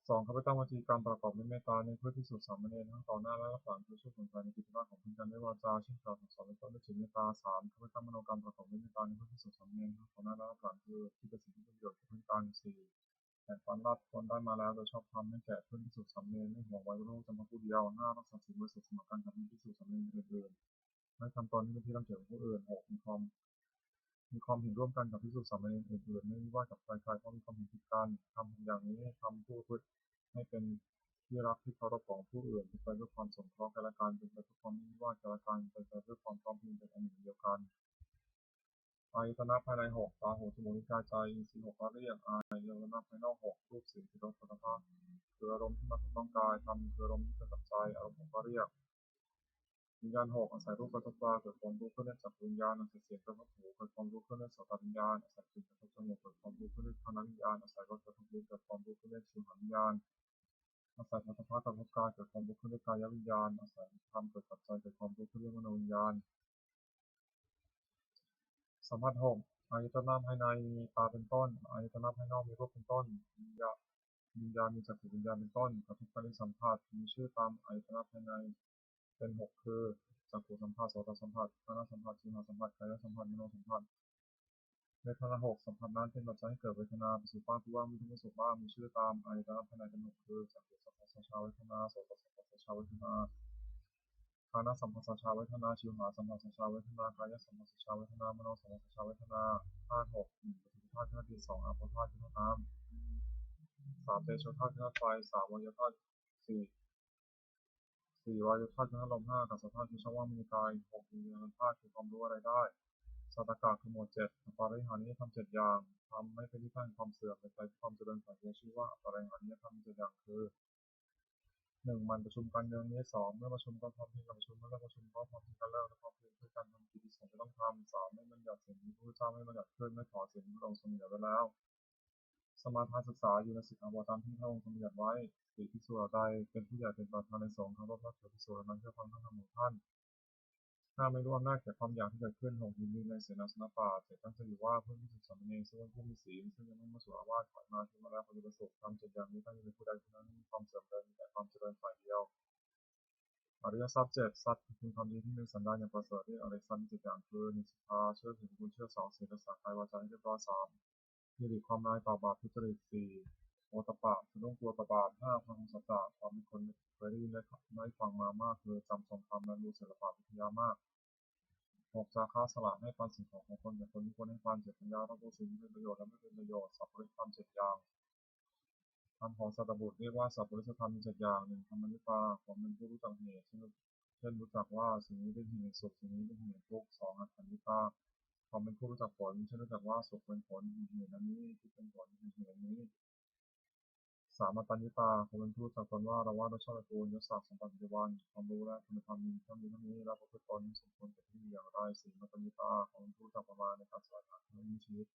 A: 2ข้าพเจ้าวจีกรรมประกอบด้วยเมตตาในเพื่อที่สุดสามเณรทั้งต่อหน้าและรับหลังคือช่วยผลปล่อยในกิจละของเพื่อนกันด้วยวาจาเช่นกล่าวสั่งสอนเป็นต้นด้วยจิตเมตตา3ข้าพเจ้ามโนกรรมประกอบด้วยเมตตาในเพื่อที่สุดสามเณรทั้งต่อหน้าและรับหลังคือที่เป็นสิ่งที่เป็นประโยชน์แก่เพื่อนกัน4แห่งความรับตนได้มาแล้วโดยชอบธรรมให้แก่เพื่อนที่สุดสามเณรไม่ห่วงไว้โลกจำพาะผู้เดียว5รักษาศีลบริสุทธิ์เสมอกันกับเพื่อนที่สุดสามเณรอื่นๆไม่ทำตนที่เป็นที่รังเกียจของผู้อื่น6มีความเห็นร่วมกันกับภิกษุสามเณรอื่นๆไม่ว่ากับใครๆเพราะมีความเห็นผิดกันทำอย่างนี้ทำผู้ประพฤติให้เป็นที่รักที่เคารพของผู้อื่นเป็นไปด้วยความสงเคราะห์กันและกันเป็นไปด้วยความไม่ว่ากันและกันเป็นไปด้วยความพร้อมเพรียงเป็นอันหนึ่งเดียวกันอายตนะภายใน6ตาหูจมูกลิ้นกายใจอินทรีย์6ละเรียกอายตนะภายนอก6รูปเสียงกลิ่นรสโผฏฐัพพะคืออารมณ์ที่มาถูกต้องกายธรรมคืออารมณ์ที่เกิดกับใจอารมณ์6ละเรียกวิญญาณ6อาศัยรูปกระทบตาเกิดความรู้ขึ้นได้จากวิญญาณอาศัยเสียงกระทบหูเกิดความรู้ขึ้นได้โสตวิญญาณอาศัยกลิ่นกระทบจมูกเกิดความรู้ขึ้นได้ฆานวิญญาณอาศัยรสกระทบลิ้นเกิดความรู้ขึ้นได้ชิวหวิญญาณอาศัยโผฏฐัพพะกระทบกายเกิดความรู้ขึ้นได้กายวิญญาณอาศัยธรรมเกิดกับใจเกิดความรู้ขึ้นได้มโนวิญญาณสัมผัส6อายตนะภายในมีตาเป็นต้นอายตนะภายนอกมีรูปเป็นต้นวิญญาณมีจักขุวิญญาณเป็นต้นกระทบกันในสัมผัสมีชื่อตามอายตนะภายในเป็น6คือจักขุสัมผัสโสตสัมผัสฆานสัมผัสชิวหสัมผัสกายสัมผัสมโนสัมผัสเวทนา6สัมผัสนั้นเป็นปัจจัยให้เกิดเวทนาเป็นสุขบ้างทุกข์บ้างไม่ทุกข์ไม่สุขบ้างมีชื่อตามอายตนะภายในเป็น6คือจักขุสัมผัสชาเวทนาโสตสัมผัสชาเวทนา คานะสัมผัสสัชชาเวทนาชิวหาสัมผัสสัชชาเวทนากายสัมผัสสัชชาเวทนามโนสัมผัสสัชชาเวทนาธาตุหกหนึ่งปฐวีธาตุธาตุดินสองอาโปธาตุธาตุน้ำสามเตโชธาตุธาตุไฟสามวายธาตุสี่วายธาตุธาตุลมห้ากัสสธาตุคือช่องว่างมีกายหกวิญญาณธาตุคือความรู้อะไรได้สัตตกะคือหมวดเจ็ดปาริหานิยธรรมเจ็ดอย่างทำไม่เป็นที่ตั้งความเสื่อมเป็นไปความเจริญฝ่ายเดียวชื่อว่าปาริหานิยธรรมเจ็ดอย่างคือหนึ่งมันประชุมกันเดือนนี้สองเมื่อประชุมก็พร้อมเพรียงกันประชุมเมื่อเลิกประชุมก็พร้อมเพรียงกันเลิกและพร้อมเพรียงเพื่อการทำกิจที่สงฆ์จะต้องทำสามไม่บัญญัติสิ่งที่พระเจ้าไม่บัญญัติขึ้นไม่ถอดสิ่งที่พระองค์ทรงบัญญัติไว้แล้วสมาทานศึกษาอยู่ในสิกขาบทตามที่พระองค์ทรงบัญญัติไว้สี่ภิกษุเหล่าใดเป็นผู้ใหญ่เป็นประธานในสงฆ์เคารพนับถือภิกษุเหล่านั้นเพื่อฟังธรรมของท่านห้าไม่ร่วมหน้าแก่ความอยากที่เกิดขึ้นหกยินดีในเสนาสนะป่าเจ็ดตั้งใจอยู่ว่าเพื่อที่สุดสามเณรซึ่งเป็นผู้มีศีลซึ่งยังไม่มาสู่อาวาสถอยมาที่มาแล้วปฏิบัติสุขทำเจ็ดอย่างนี้ตั้งอยู่ในผู้ใดผู้นั้นมีความเสื่อมเดินมีแต่ความเจริญฝ่ายเดียวอริยทรัพย์เจ็ดทรัพย์คือความดีที่มีสันดานอย่างประเสริฐที่อริยสัพย์เจ็ดอย่างคือหนึ่งศรัทธาเชื่อถือบุญเชื่อสองศีลรักษากายวาจาให้เรียบร้อยสามมีหลีกความร้ายต่อบาปทุจริตสี่โอตปะสะดุ้งกลัวต่อบาปห้าพหุสัจจะความเป็นคนเคยได้ยินและได้ฟังมามากคือจำทรงความและรู้ศิลปะวิทยามากหกจาคะสละให้ปันสิ่งของคนแก่คนที่ควรให้ปันเจ็ดปัญญารับรู้สิ่งที่เป็นประโยชน์และไม่เป็นประโยชน์สัพพะธรรมเจ็ดอย่างธรรมของสัตบุตรเรียกว่าสัพพุริสธรรมมีเจ็ดอย่างหนึ่งธรรมนิปาผมเป็นผู้รู้จักเหตุเช่นรู้จักว่าสิ่งนี้เป็นเหตุสุขสิ่งนี้เป็นเหตุทุกข์สองอัตถัญญิตาความเป็นผู้รู้จักผลเช่นรู้จักว่าสุขเป็นผลเหตุนั้นนี้ที่เป็นผลเหตุนี้สามอัตตัญญิตาความเป็นผู้รู้จักตนว่าเราว่าเราชอบตระกูลยศศักดิ์สมบัติปัจจุบันความรู้และคุณธรรมมีเท่านี้เท่านี้และประพฤติตนสมควรแก่ที่อย่างไรสี่อัตตัญญิตาความเป็นผู้รู้จักประมาณในการแสวงหาเพื่อมีชีวิต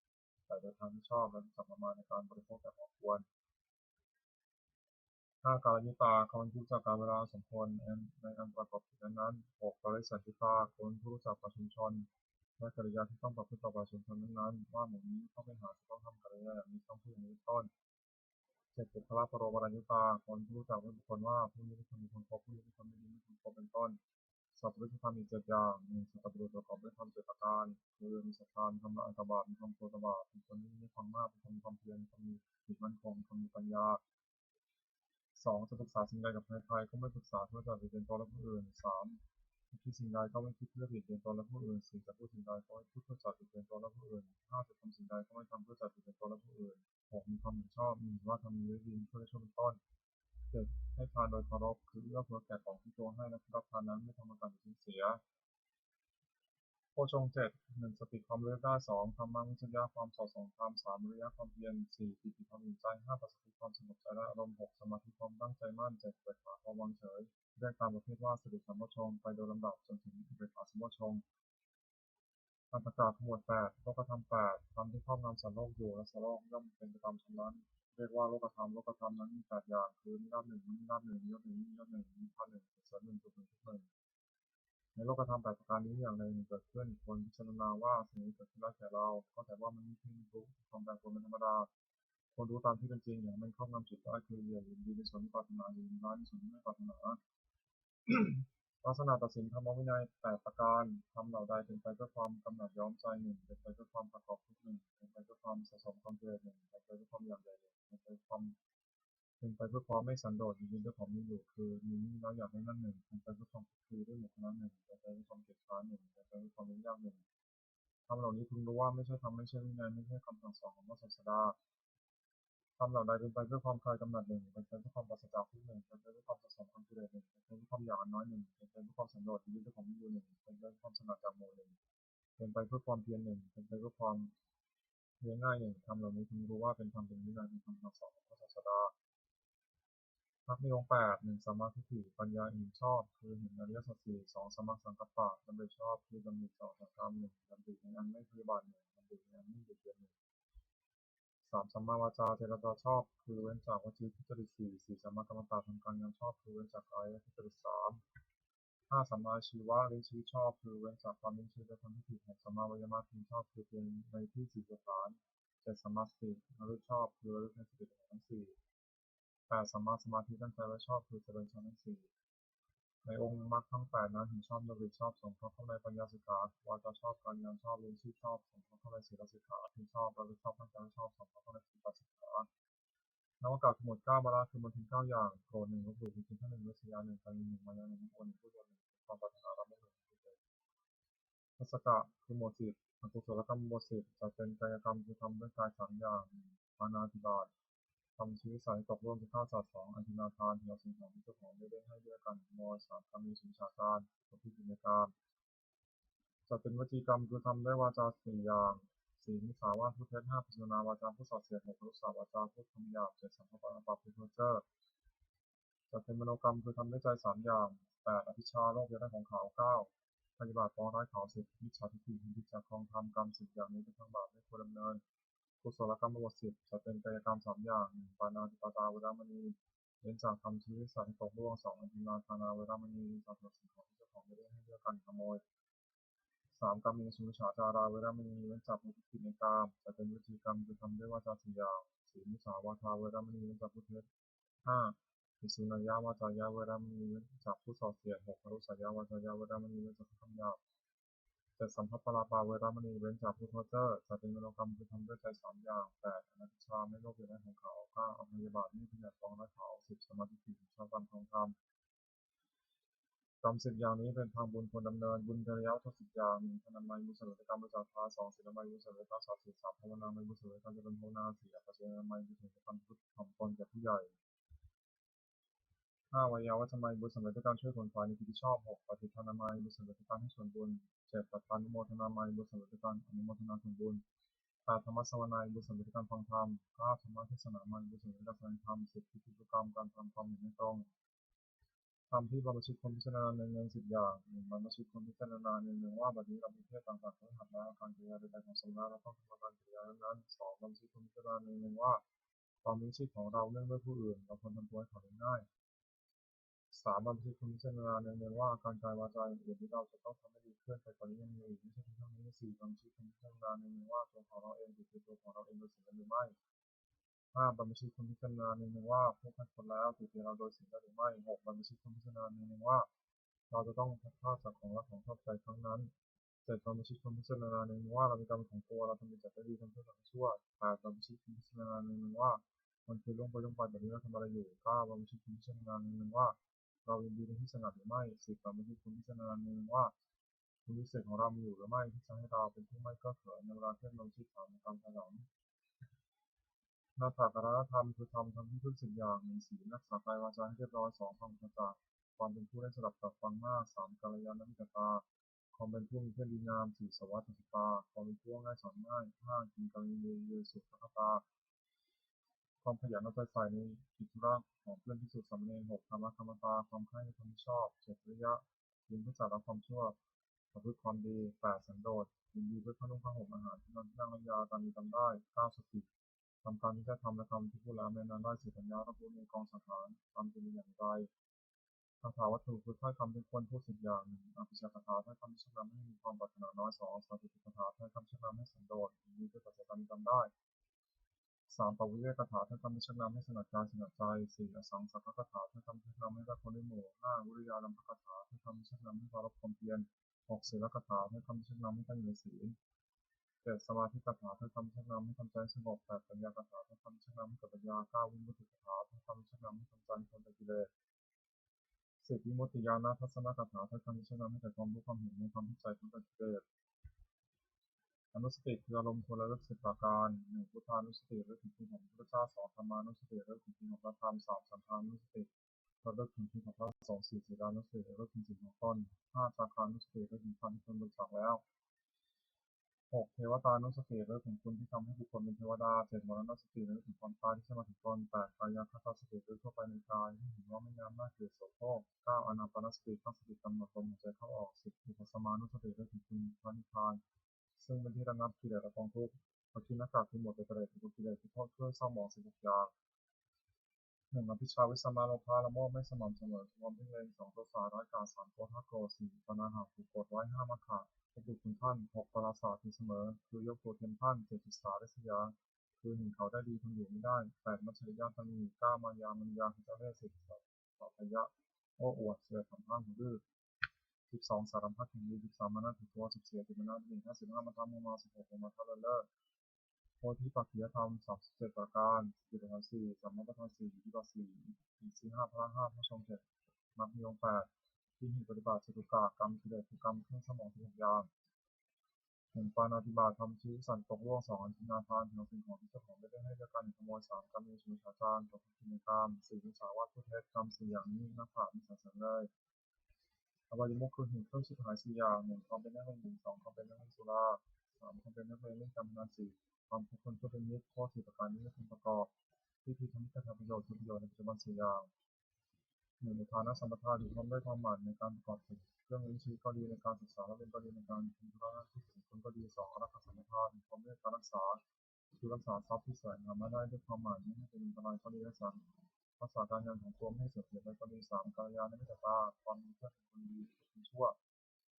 A: แต่โดยทางที่ชอบและรู้จักประมาณในการบริโภคแต่พอควรห้ากาลยุตาความเป็นผู้รู้จักการเวลาสมควรในอันประกอบกิจนั้นหกปริสัทธิตาคนผู้รู้จักประชุมชนและกิริยาที่ต้องประพฤติต่อประชุมชนนั้นว่าหมู่นี้ต้องเป็นหาจะต้องทำกิริยาอย่างนี้ต้องพูดอย่างนี้ต้นเจ็ดบุคลาภโรวรัญญุตาคนผู้รู้จักบุคคลว่าผู้นี้เป็นคนมีคนพบผู้นี้เป็นคนไม่ดีไม่คนพบเป็นต้นสัตว์วิธรรมอีกเจ็ดอย่างหนึ่งสัตว์บุรุษประกอบด้วยธรรมเจ็ดประการคือมีศรัทธามีธรรมะอัตบาทมีความโกรธบาทเป็นคนที่มีความมากเป็นคนมีความเพียรคนมีจิตมั่นคงคนมีปัญญาสองจะปรึกษาสิ่งใดกับใครๆก็ไม่ปรึกษาเพื่อจะบิดเบือนตนและผู้อื่นสามคิดสิ่งใดก็ไม่คิดเพื่อบิดเบือนตนและผู้อื่นสี่จะพูดสิ่งใดก็ไม่พูดเพื่อจะบิดเบือนตนและผู้อื่นห้าจะทำสิ่งใดก็ไม่ทำเพื่อจะบิดเบือนตนและผู้อื่นหกมีความเห็นชอบมีว่าทำนี้ดีเพื่อช่วยเป็นต้นเจ็ดให้ทานโดยเคารพคือเอื้อเฟื้อแก่ของที่ตัวให้และผู้รับทานนั้นไม่ทำการสูญเสียโพชงเจ็ดหนึ่งสติความเลือกได้สองธรรมะวิจยะความสอดส่องธรรมสามวิริยะความเพียรสี่ปิติความอิ่มใจห้าปัสสัทธิความสงบใจและอารมณ์หกสมาธิความตั้งใจมั่นเจ็ดเปิดขาความวางเฉยเรียกตามประเภทว่าสติสัมโพชฌงค์ไปโดยลำดับจนถึงอุเบกขาสัมโพชฌงค์อัตถกะขมวดแปดโลกธรรมแปดธรรมที่ครอบงำสัตว์โลกอยู่และสัตว์โลกย่อมเป็นไปตามธรรมนั้นเรียกว่าโลกธรรมโลกธรรมนั้นมีแปดอย่างคือนิราชหนึ่งนิราชหนึ่งนิยศหนึ่งนิยศหนึ่งนิพพานหนึ่งเสริฐหนึ่งจุดหนึ่งทุกหนึ่งในโลกธรรมแปดประการนี้อย่างใดหนึ่งเกิดขึ้นควรพิจารณาว่าสิ่งนี้เกิดขึ้นแล้วแก่เราก็แต่ว่ามันไม่ใช่ทุกข์ความแปรปรวนเป็นธรรมดาควรรู้ตามที่เป็นจริงอย่างมันครอบงำจิตได้คืออย่ายินดีในส่วนที่ปรารถนาอย่ายินร้ายในส่วนที่ไม่ปรารถนา ลักษณะตัดสินธรรมวินัยแปดประการทำเหล่าใดเป็นไปเพื่อความกำหนัดย้อมใจหนึ่งเป็นไปเพื่อความประกอบทุกหนึ่งเป็นไปเพื่อความสะสมความเจริญหนึ่งเป็นไปเพื่อความอย่างใดหนึ่งเป็นไปเพื่อความไม่สันโดษยินดีด้วยของมีอยู่คือมีนี่แล้วอยากให้นั่นหนึ่งเป็นไปเพื่อความคุกคีด้วยหมู่คณะหนึ่งเป็นไปเพื่อความเกียรติค้านหนึ่งเป็นไปเพื่อความยุ่งยากหนึ่งทำเหล่านี้พึงรู้ว่าไม่ใช่ธรรมไม่ใช่วินัยไม่ใช่คำสั่งสอนของพระศาสดาทำเหล่าใดเป็นไปเพื่อความคลายกำหนัดหนึ่งเป็นไปเพื่อความปราศจากทุกข์หนึ่งเป็นไปเพื่อความสะสมความเจริญหนึ่งเป็นไปเพื่อความอย่างน้อยหนึ่งเป็นไปเพื่อความสันโดษยินดีด้วยของมีอยู่หนึ่งเป็นไปเพื่อความสงัดจากหมู่หนึ่งเป็นไปเพื่อความเพียรหนึ่งเป็นไปเพื่อความเรียนง่ายหนึ่งทำเหล่านี้พึงรู้ว่าเป็นธรรมเป็นวินัยเป็นคำสั่งสอนของพระศาสดามรรคมีองค์แปดหนึ่งสัมมาทิฏฐิปัญญาเห็นชอบคือเห็นอริยสัจสี่สองสัมมาสังกัปปะดำริชอบคือดำริต่อสังฆธรรมหนึ่งดำริในอันไม่พยาบาทหนึ่งดำริในอันไม่เบียดเบียนหนึ่งสามสัมมาวาจาเจรจาชอบคือเว้นจากวจีทุจริตสี่สัมมากัมมันตะทำการงานชอบคือเว้นจากกายทุจริตสามห้าสัมมาชีวะเลี้ยงชีวิตชอบคือเว้นจากความเลี้ยงชีวิตและทำที่ผิดหกสัมมาวิมัตติชอบคือเพียงในที่สี่สถานเจ็ดสัมมาสติระลึกชอบคือระลึกในสติปัฏฐานทั้งสี่แปดสัมมาสมาธิตั้งใจไว้ชอบคือเจริญฌานทั้งสี่ในองค์มรรคทั้งแปดนั้นเห็นชอบดำริชอบสงเคราะห์เข้าในปัญญาสิกขาวาจาชอบการงานชอบเลี้ยงชีพชอบสงเคราะห์เข้าในศีลสิกขาที่ชอบระลึกชอบตั้งใจไว้ชอบสงเคราะห์เข้าในศีลสิกขานวากาศสมุดเก้ามาละคือมันถึงเก้าอย่างโกรธหนึ่งลบหลู่คือท่านหนึ่งวิชยาหนึ่งการหนึ่งมายาหนึ่งโอนหนึ่งผู้เดียวหนึ่ง ความปรารถนาเราไม่หนุนเลยทัศกะคือหมวดสิบอกุศลกรรมหมวดสิจะเป็นกายกรรมคือทำด้วยกาย3อย่างปาณาติบาตทำชีวิตสัตว์ให้ตกร่วมฆ่าสัตว์2อธินาทานเหนือสิ่งของที่เจ้าของไม่ได้ให้ด้วยกันม3การมีสุนทรการประพฤติในการจะเป็นวจีกรรมคือทำด้วยวาจา4อย่าง4มุสาวาทพูดเท็จ5พิจารณาวาจาพูดส่อเสียด6รุษาวาจาพูดคำหยาบ7สัมภปะปะพูดเพ้อเจ้อจะเป็นมโนกรรมคือทำด้วยใจ3อย่าง8อภิชาโลภอยากได้ของเขา9ปฏิบัติปองร้ายเขา10มิจฉาทิฏฐิหินทิจฉาครองธรรมกรรม10อย่างนี้เป็นทั้งบาปไม่ควรดำเนินกุศลกรรมบท10จะเป็นกายกรรม3อย่าง1ปาณาติปาตาเวรมณีเว้นจากทำชีวิตสัตว์ให้ตกล่วง2อธินาทานาเวรมณีเว้นจากสิ่งของที่เจ้าของไม่ได้ให้ด้วยกันขโมย3กรรมมีสุมิชฌาจาราเวรมณีเว้นจากผู้ผิดในกามจะเป็นวิธีกรรมคือทำด้วยวาจา4อย่าง4มุสาวาทาเวรมณีเว้นจากพูดเท็จ5ปิสุนัยยาวาจายาเวรมณีเว้นจากผู้ส่อเสียด6อรุษยาวาจายาเวรมณีเว้นจากคำหยาบ7สัมภปราปาเวรมณีเว้นจากผู้เพ้อเจ้อจะเป็นมโนกรรมคือทำด้วยใจ3อย่าง8อนัตติชาไม่โลภอยากได้ของเขา9อภัยบาทไม่พยาบาทปองร้ายเขา10สมาธิผิดชอบกรรมทองธรรมกรรม10อย่างนี้เป็นทางบุญควรดำเนินบุญเทระยะทั้ง10อย่าง1ธนมัยมุสลิมกรรมประจาทา2ศีลมัยมุสลิมกรรม3ศีล3ภาวนามัยมุสลิมกรรมเจริญภาวนา4อภิเษกมัยมุสลิมกรรมพุทธถ่อมตนแก่ผู้ใหญ่5วิยาวัจมัยบุญสำเร็จด้วยการช่วยคนฝ่ายในกิจที่ชอบ6ปฏิภาณมัยบุญสำเร็จด้วยการให้ส่วนบุญ7ปัตตานุโมทนามัยบุญสำเร็จด้วยการอนุโมทนาส่วนบุญ8ธรรมสวนาบุญสำเร็จด้วยการฟังธรรม9ธรรมเทศนามัยบุญสำเร็จด้วยการแสดงธรรม10พิธีกรรมการทำความเห็นให้ตรงทำที่บรรพชิตคนพิจารณาในเงิน10อย่าง1บรรพชิตคนพิจารณาในเงินว่าบัดนี้เรามีเพศต่างๆทั้งหัดแล้วการกิริยาใดๆของสมณะเราต้องทำการกิริยานั้นๆ2บรรพชิตคนพิจารณาในเงินว่าความมีชีพของเราเนื่องด้วยผู้อื่นเราควรทำตัวให้เขาง่าย3บรรพชิตคนพิจารณาในเงินว่าการกายวาจาอื่นที่เราจะต้องทำให้ดีขึ้นไปกว่านี้ยังมีอีกไม่ใช่เพียงเท่านี้4บรรพชิตคนพิจารณาในเงินว่าตัวของเราเองคือตัวของเราเองโดยสิ่งใดหรือไม่5บรรพชิตคนพิจารณาในเงินว่าพวกท่านคนแล้วถือเราโดยสิ่งใดหรือไม่6บรรพชิตคนพิจารณาในเงินว่าเราจะต้องพัดพลาดจากของรักของชอบใจครั้งนั้น7บรรพชิตคนพิจารณาในเงินว่าเรามีกรรมของตัวเราทำดีจากได้ดีทำชั่วจากชั่ว8บรรพชิตคนพิจารณาในเงินว่ามันคือล่วงไปแบบนี้เราทำอะไรอยู่9บรรพชิตคนพิจารณาในเงินว่าเรายินดีในที่สงัดหรือไม่10บรรพชิตคนพิจารณาในเงินว่าคุณวิเศษของเรามีอยู่หรือไม่ที่จะให้เราเป็นผู้ไม่ก็เขินในเวลาที่เราชิดถามในการภายหลังนาถกรณธรรมคือทำที่พึ่ง10อย่าง1ศีลรักษากายวาจาให้เรียบร้อย2ความสัจจะความเป็นผู้ได้สดับตับฟังมาก3กัลยาณมิตรตาความเป็นผู้มีเพื่อนดีงาม4สวัสดิตาความเป็นผู้ง่ายสอนง่าย5กินกัลยาณมิตรสุขตาความขยันเอาใจใส่ในกิจธุระของเพื่อนที่สุดสำเร็จ6ธรรมะธรรมตาความใคร่ในความชอบ7วิริยะยินเพื่อจัดรับความชั่วประพฤติความดี8สันโดษยินดีเพื่อผ้านุ่งผ้าห่มอาหารที่นอนที่นั่งและยาตามมีตามได้9สติทำการที่จะทำและทำที่พูดแล้วแม้นั้นได้4ปัญญาระบุในกองสังขารทำเป็นอย่างไรคาถาวัตถุคือถ้อยคำที่ควรพูด10อย่าง1อภิชาคาถาถ้อยคำที่ชักนำให้มีความปรารถนาน้อย2สติปัฏฐานถ้อยคำชักนำให้สันโดษยินดีเพื่อปัจจัยตามมีตามได้3ปวิเวกคาถาถ้อยคำที่ชักนำให้สนัดกายสนัดใจ4อสังสักขคาถาถ้อยคำที่ชักนำให้รักคนด้วยหมู่5วิริยาลัมภคาถาถ้อยคำที่ชักนำให้ความความเพียร6ศีลคาถาถ้อยคำที่ชักนำให้ตั้งอยู่ในศีล7สมาธิคาถาถ้อยคำที่ชักนำให้ทำใจสงบ8ปัญญาคาถาถ้อยคำที่ชักนำให้เกิดปัญญา9วิมุตติคาถาถ้อยคำที่ชักนำให้ทำใจพ้นจากกิเลส10วิมุตติญาณทัศนคาถาถ้อยคำที่ชักนำให้เกิดความรู้ความเห็นในความเข้าใจพ้นจากกิเลสอนุสติคืออารมณ์ควรระลึก10ประการ1พุทธานุสติระลึกถึงคุณของพระพุทธเจ้า2ธรรมานุสติระลึกถึงคุณของพระธรรม3สังฆานุสติระลึกถึงคุณของพระสงฆ์4ศีลานุสติระลึกถึงสิ่งของตน5จาคานุสติระลึกถึงความที่ตนบริจาคแล้ว6เทวตานุสติระลึกถึงคุณที่ทำให้บุคคลเป็นเทวดา7มรณสติระลึกถึงความตายที่จะมาถึงตน8กายคตาสติระลึกเข้าไปในกายให้เห็นว่าไม่งามน่าเกลียดโสโครก9อานาปานสติตั้งสติกำหนดลมหายใจเข้าออก10อุปสมานุสติระลึกถึงคุณพระนิพพานซึ่งเป็นที่ระงับกิเลสและกองทุกข์ปฏิณกะคือหมดไปเลยทุกกิเลสที่ทอดช่วยเศร้าหมอง16อย่าง1อภิชาวิสมาโลภะละโมบไม่สม่ำเสมอความเพ่งเล็ง2โทสะร้ายกาจ3โทษ5โกรธ4ปนาหะผูกโกรธไว้5มัคคะ6บุญคุณท่าน6ปราศาสตร์ที่เสมอคือยกตัวเทียมท่าน7ศึกษาริษยาคือเห็นเขาได้ดีทนอยู่ไม่ได้8มัจฉริยะตันมี9มายามันยาคือเจ้าเล่ห์10สัพพยะโอ้อวดเสือทำห้างหูดื้อ12สารพัดแห่งดี13มนัสถือตัว14ติมนัส1 55มัทธมุมา16โมทัลเลิศโพธิปักขิยธรรม37ประการสติปัฏฐาน4สัมมาปัฏฐาน4อิทธิบาท4อินทรีย์5พละ5พระชง7มรรคมีองค์8 ที่หิปฏิบัติจตุกะกรรมกิเลสคือกรรมเครื่องสมอง16อย่าง1ปาณาติบาตทำชีวิตสัตว์ตกล่วง2อธินาทานถึงสิ่งของที่เจ้าของไม่ได้ให้ด้วยการขโมย3กรรมมีชูชาจารตกผิดในกรรม4มุสาวาทพูดเท็จกรรม4อย่างนี้นักปราชญ์ไม่สรรเสริญเลยอบายมุขคือเหตุเครื่องชิบหาย4อย่าง1ความเป็นนักเลงหญิง2ความเป็นนักเลงสุรา3ความเป็นนักเลงเล่นการพนัน4ความเป็นคนชั่วเป็นมิตรข้อ4ประการนี้ไม่พึงประกอบที่ทำให้กระทำประโยชน์คือประโยชน์ในปัจจุบัน4อย่าง1ฐานะสัมปทานอยู่พร้อมด้วยความหมายในการประกอบกิจเครื่องเลี้ยงชีวิตก็ดีในการศึกษาและเป็นก็ดีในการทำธุระหน้าที่ส่วนคนก็ดี2รักษาสัมปทานพร้อมด้วยการรักษาคือรักษาทรัพย์ที่แสวงหามาได้ด้วยความหมายไม่ให้เป็นอันตรายก็ดีและรักษาการงานของตัวไม่ให้เสื่อมเสียไปก็ดี3กัลยาณมิตรตาความมีเพื่อนเป็นคนดีเป็นชั่ว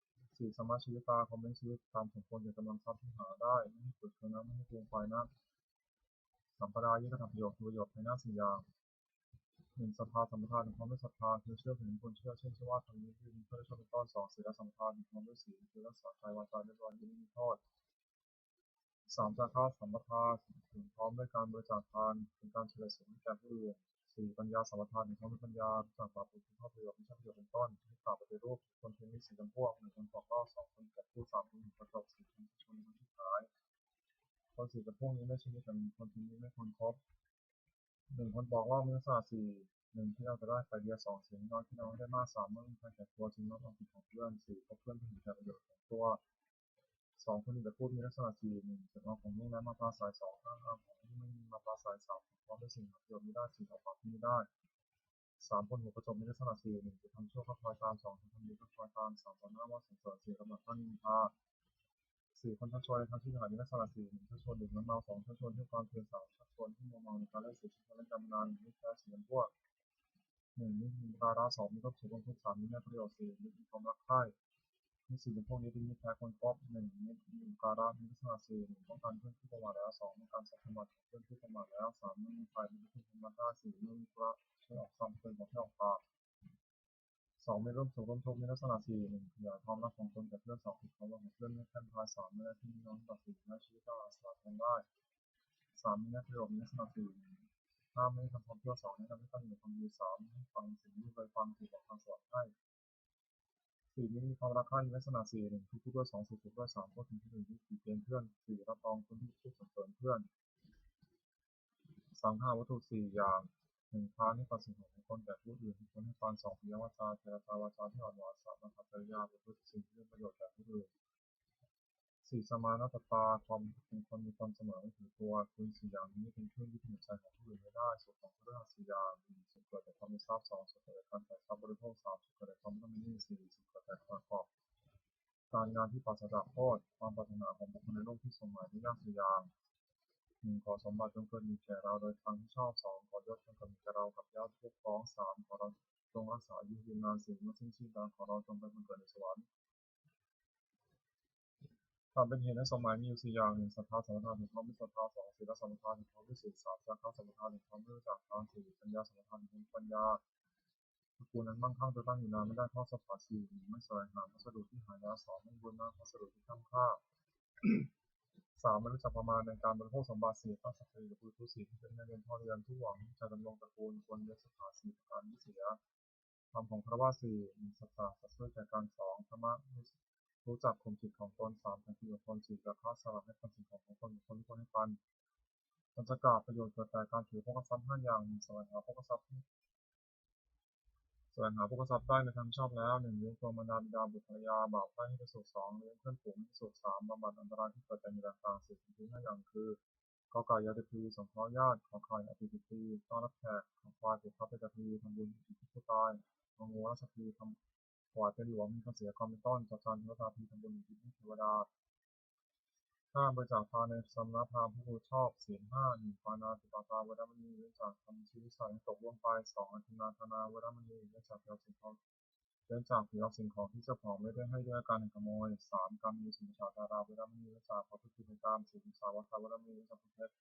A: 4สมาชีวิตาความเป็นชีวิตตามสมควรแก่กำลังทรัพย์ที่หาได้ไม่ให้เกิดเกินน้ำไม่ให้เพียงไฟน้ำสัมปดายิ่งกระทำประโยชน์ภายหน้า4อย่าง1ศรัทธาสัมปทานถึงความด้วยศรัทธาคือเชื่อถึงคนเชื่อเช่นเชื่อว่าทำนี้คือเพื่อชอบเป็นต้น2ศีลสัมปทานถึงความด้วยศีลคือรักษากายวาจาเรียบร้อยยิ่งไม่มีโทษ3จาคะสัมปทานถึงพร้อมด้วยการบริจาคทานเป็นการเฉลิมฉลองให้แก่ผู้อื่น4ปัญญาสัมปทานถึงพร้อมด้วยปัญญาจากบาปบุญคุณภาพประโยชน์ไม่ใช่ประโยชน์เป็นต้นที่กล่าวปฏิรูปคนเพียงมี4จำพวก1คนปอกเล่า2คนแก่ผู้3คนกระจก4คนชนคนที่ขายคน4จำพวกนี้ไม่ใช่มิตรแต่คนที่นี้ไม่ควรคบ1คนบอกว่ามีลักษณะ4 1ที่เราจะได้ไฟเดีย2เสียงน้อยที่เราได้มาก3เมื่อมีใครแก่ตัวจึงลดความผิดของเพื่อน4พบเพื่อนที่เห็นแก่ประโยชน์ของตัว2คนอื่นจะพูดมีลักษณะ4 1เก็บเอาของลูกนั้นมาปราศัย2ห้ามเอาของที่ไม่มีมาปราศัย3พร้อมด้วยสิ่งหาประโยชน์ไม่ได้4เอาปากที่ไม่ได้3คนหัวประจบมีลักษณะ4 1จะทำชั่วก็คอยตาม2ทำดีก็คอยตาม3ต่อหน้าว่าสรรเสริญ4กำลังตั้งนินทา4คนชักชวนในทางที่หายมีลักษณะ4 1ชักชวนดื่มน้ำเมา2ชักชวนให้ความเพียร3ชักชวนให้มัวเมาในการเล่นเสียชีวิตและการพนันมิจฉาสีลพวก1มีการะ2มีก็ถูกลงทุน3มีแนวประโยชน์4มีความรักใคร่มี4เป็นพวกนี้เป็นมิตรแท้คนคบ1มีการะมีลักษณะ4 1ป้องกันเพื่อนที่ประมาทแล้ว2ป้องกันทรัพย์สมบัติของเพื่อนที่ประมาทแล้ว3ไม่มีฝ่ายมีคุณธรรมได้4ไม่มีพระช่วยออกซ้ำเกินของที่ออกปาก2ไม่ร่วมสุขร่วมทุกข์มีลักษณะ4 1ขยายความรักของตนกับเพื่อน2ผิดความรักของเพื่อนไม่แพร่พาย3ไม่ได้ที่น้องตัดสินและชีวิตก็อาจสละทนได้3มีนักประโยชน์มีลักษณะ4 5ไม่ทำความชั่ว2แนะนำให้ตั้งอยู่ความดี3ให้ฟังสิ่งที่เคยฟังถูกบอกทางสอนให้4ไม่มีความรักใคร่มีลักษณะ4 1คือพูดด้วย2สุดด้วย3พูดถึงที่1ที่4เกณฑ์เพื่อน4รับรองคนที่พูดสรรเสริญเพื่อน3หาวัตถุ4อย่าง1ค้านให้ความสิ่งของของคนแก่ผู้อื่นคนให้การ2ปิยวาจาเจรจาวาจาที่อ่อนหวาน3นักจริยาประพฤติสิ่งที่เป็นประโยชน์แก่ผู้อื่น4สมานัตตาความเป็นคนมีความเสมอไม่ถือตัวคุณ4อย่างนี้เป็นเครื่องยึดเหนี่ยวใจของผู้อื่นไม่ได้ส่วนของเรื่อง4อย่าง1สุขเกิดจากความมีทรัพย์2สุขเกิดจากการใส่ทรัพย์บริโภค3สุขเกิดจากความไม่ต้องมีหนี้4สุขเกิดจากการประกอบการงานที่ปราศจากโทษความปรารถนาของบุคคลในโลกที่สมหมายในยาก4อย่าง1ขอสมบัติจงเกิดมีแก่เราโดยทางที่ชอบ2ขอยศจงเกิดมีแก่เรากับญาติพวกพ้อง3ขอเราจงรักษาอายุยืนนาน4เมื่อสิ้นชีพแล้วขอเราจงไปบังเกิดในสวรรค์ความเป็นเหตุให้สมหมายมีอยู่4อย่าง1ศรัทธาสัมปทานถึงพร้อมด้วยศรัทธา2ศีลสัมปทานถึงพร้อมด้วยศีล3จาคะสัมปทานถึงพร้อมด้วยจาคะ4ปัญญาสัมปทานถึงพร้อมด้วยปัญญาตระกูลนั้นมั่งคั่งจะตั้งอยู่นานไม่ได้ทอดสถาน4ไม่แสวงหาพัสดุที่หายาก2ไม่บูรณะพัสดุที่ข้ามค่า3ไม่รู้จักประมาณในการบริโภคสมบัติ4ตั้งสติหรือปุถุชนที่เป็นเงินพ่อเรือนทุกหวังจะดำรงตระกูลควรยศสถาน4ประการที่เสียธรรมของคารวะ4มีศรัทธาสัตย์ซื่อแก่กัน2ธรรมะรู้จักข่มจิตของตน3ทันทีของตน4จะฆ่าสละให้คนสิ่งของของคนคนให้ปันปัญจกาประโยชน์เกิดแต่การถือพกทรัพย์5อย่าง1แสวงหาพกทรัพย์ได้ในทางชอบแล้ว1เลี้ยงตัวมารดาบิดาบุตรภรรยาบ่าวไพร่ให้ประสบ2เลี้ยงเพื่อนฝูงให้ประสบ3บำบัดอันตรายที่เกิดจากเหตุต่างๆ4ถึง5อย่างคือกอไก่ยาตพีสงเคราะห์ญาติขอไข่อภิสิทธีต้อนรับแขกขอควายเก็บทรัพย์เป็นตพีทำบุญอุทิศผู้ตายงองูราชพีทำถวายเป็นหลวงมีคำเสียความเป็นต้นจัดจานเทวตาพีทำบุญอุทิศให้เทวดา5บริจาคทานในสำนักพราหมณ์ผู้ชอบศีล5 1ปาณาติปาตาเวรมณีเว้นจากทำชีวิตสัตว์ให้ตกล่วงไป2อธินาทนาเวรมณีเว้นจากถือเอาสิ่งของที่เจ้าของไม่ได้ให้ด้วยการขโมย3กรรมมีสุนทรดาราเวรมณีเว้นจากประพฤติผิดในกาม4มุสาวาทเวรมณีเว้นจากประพฤติ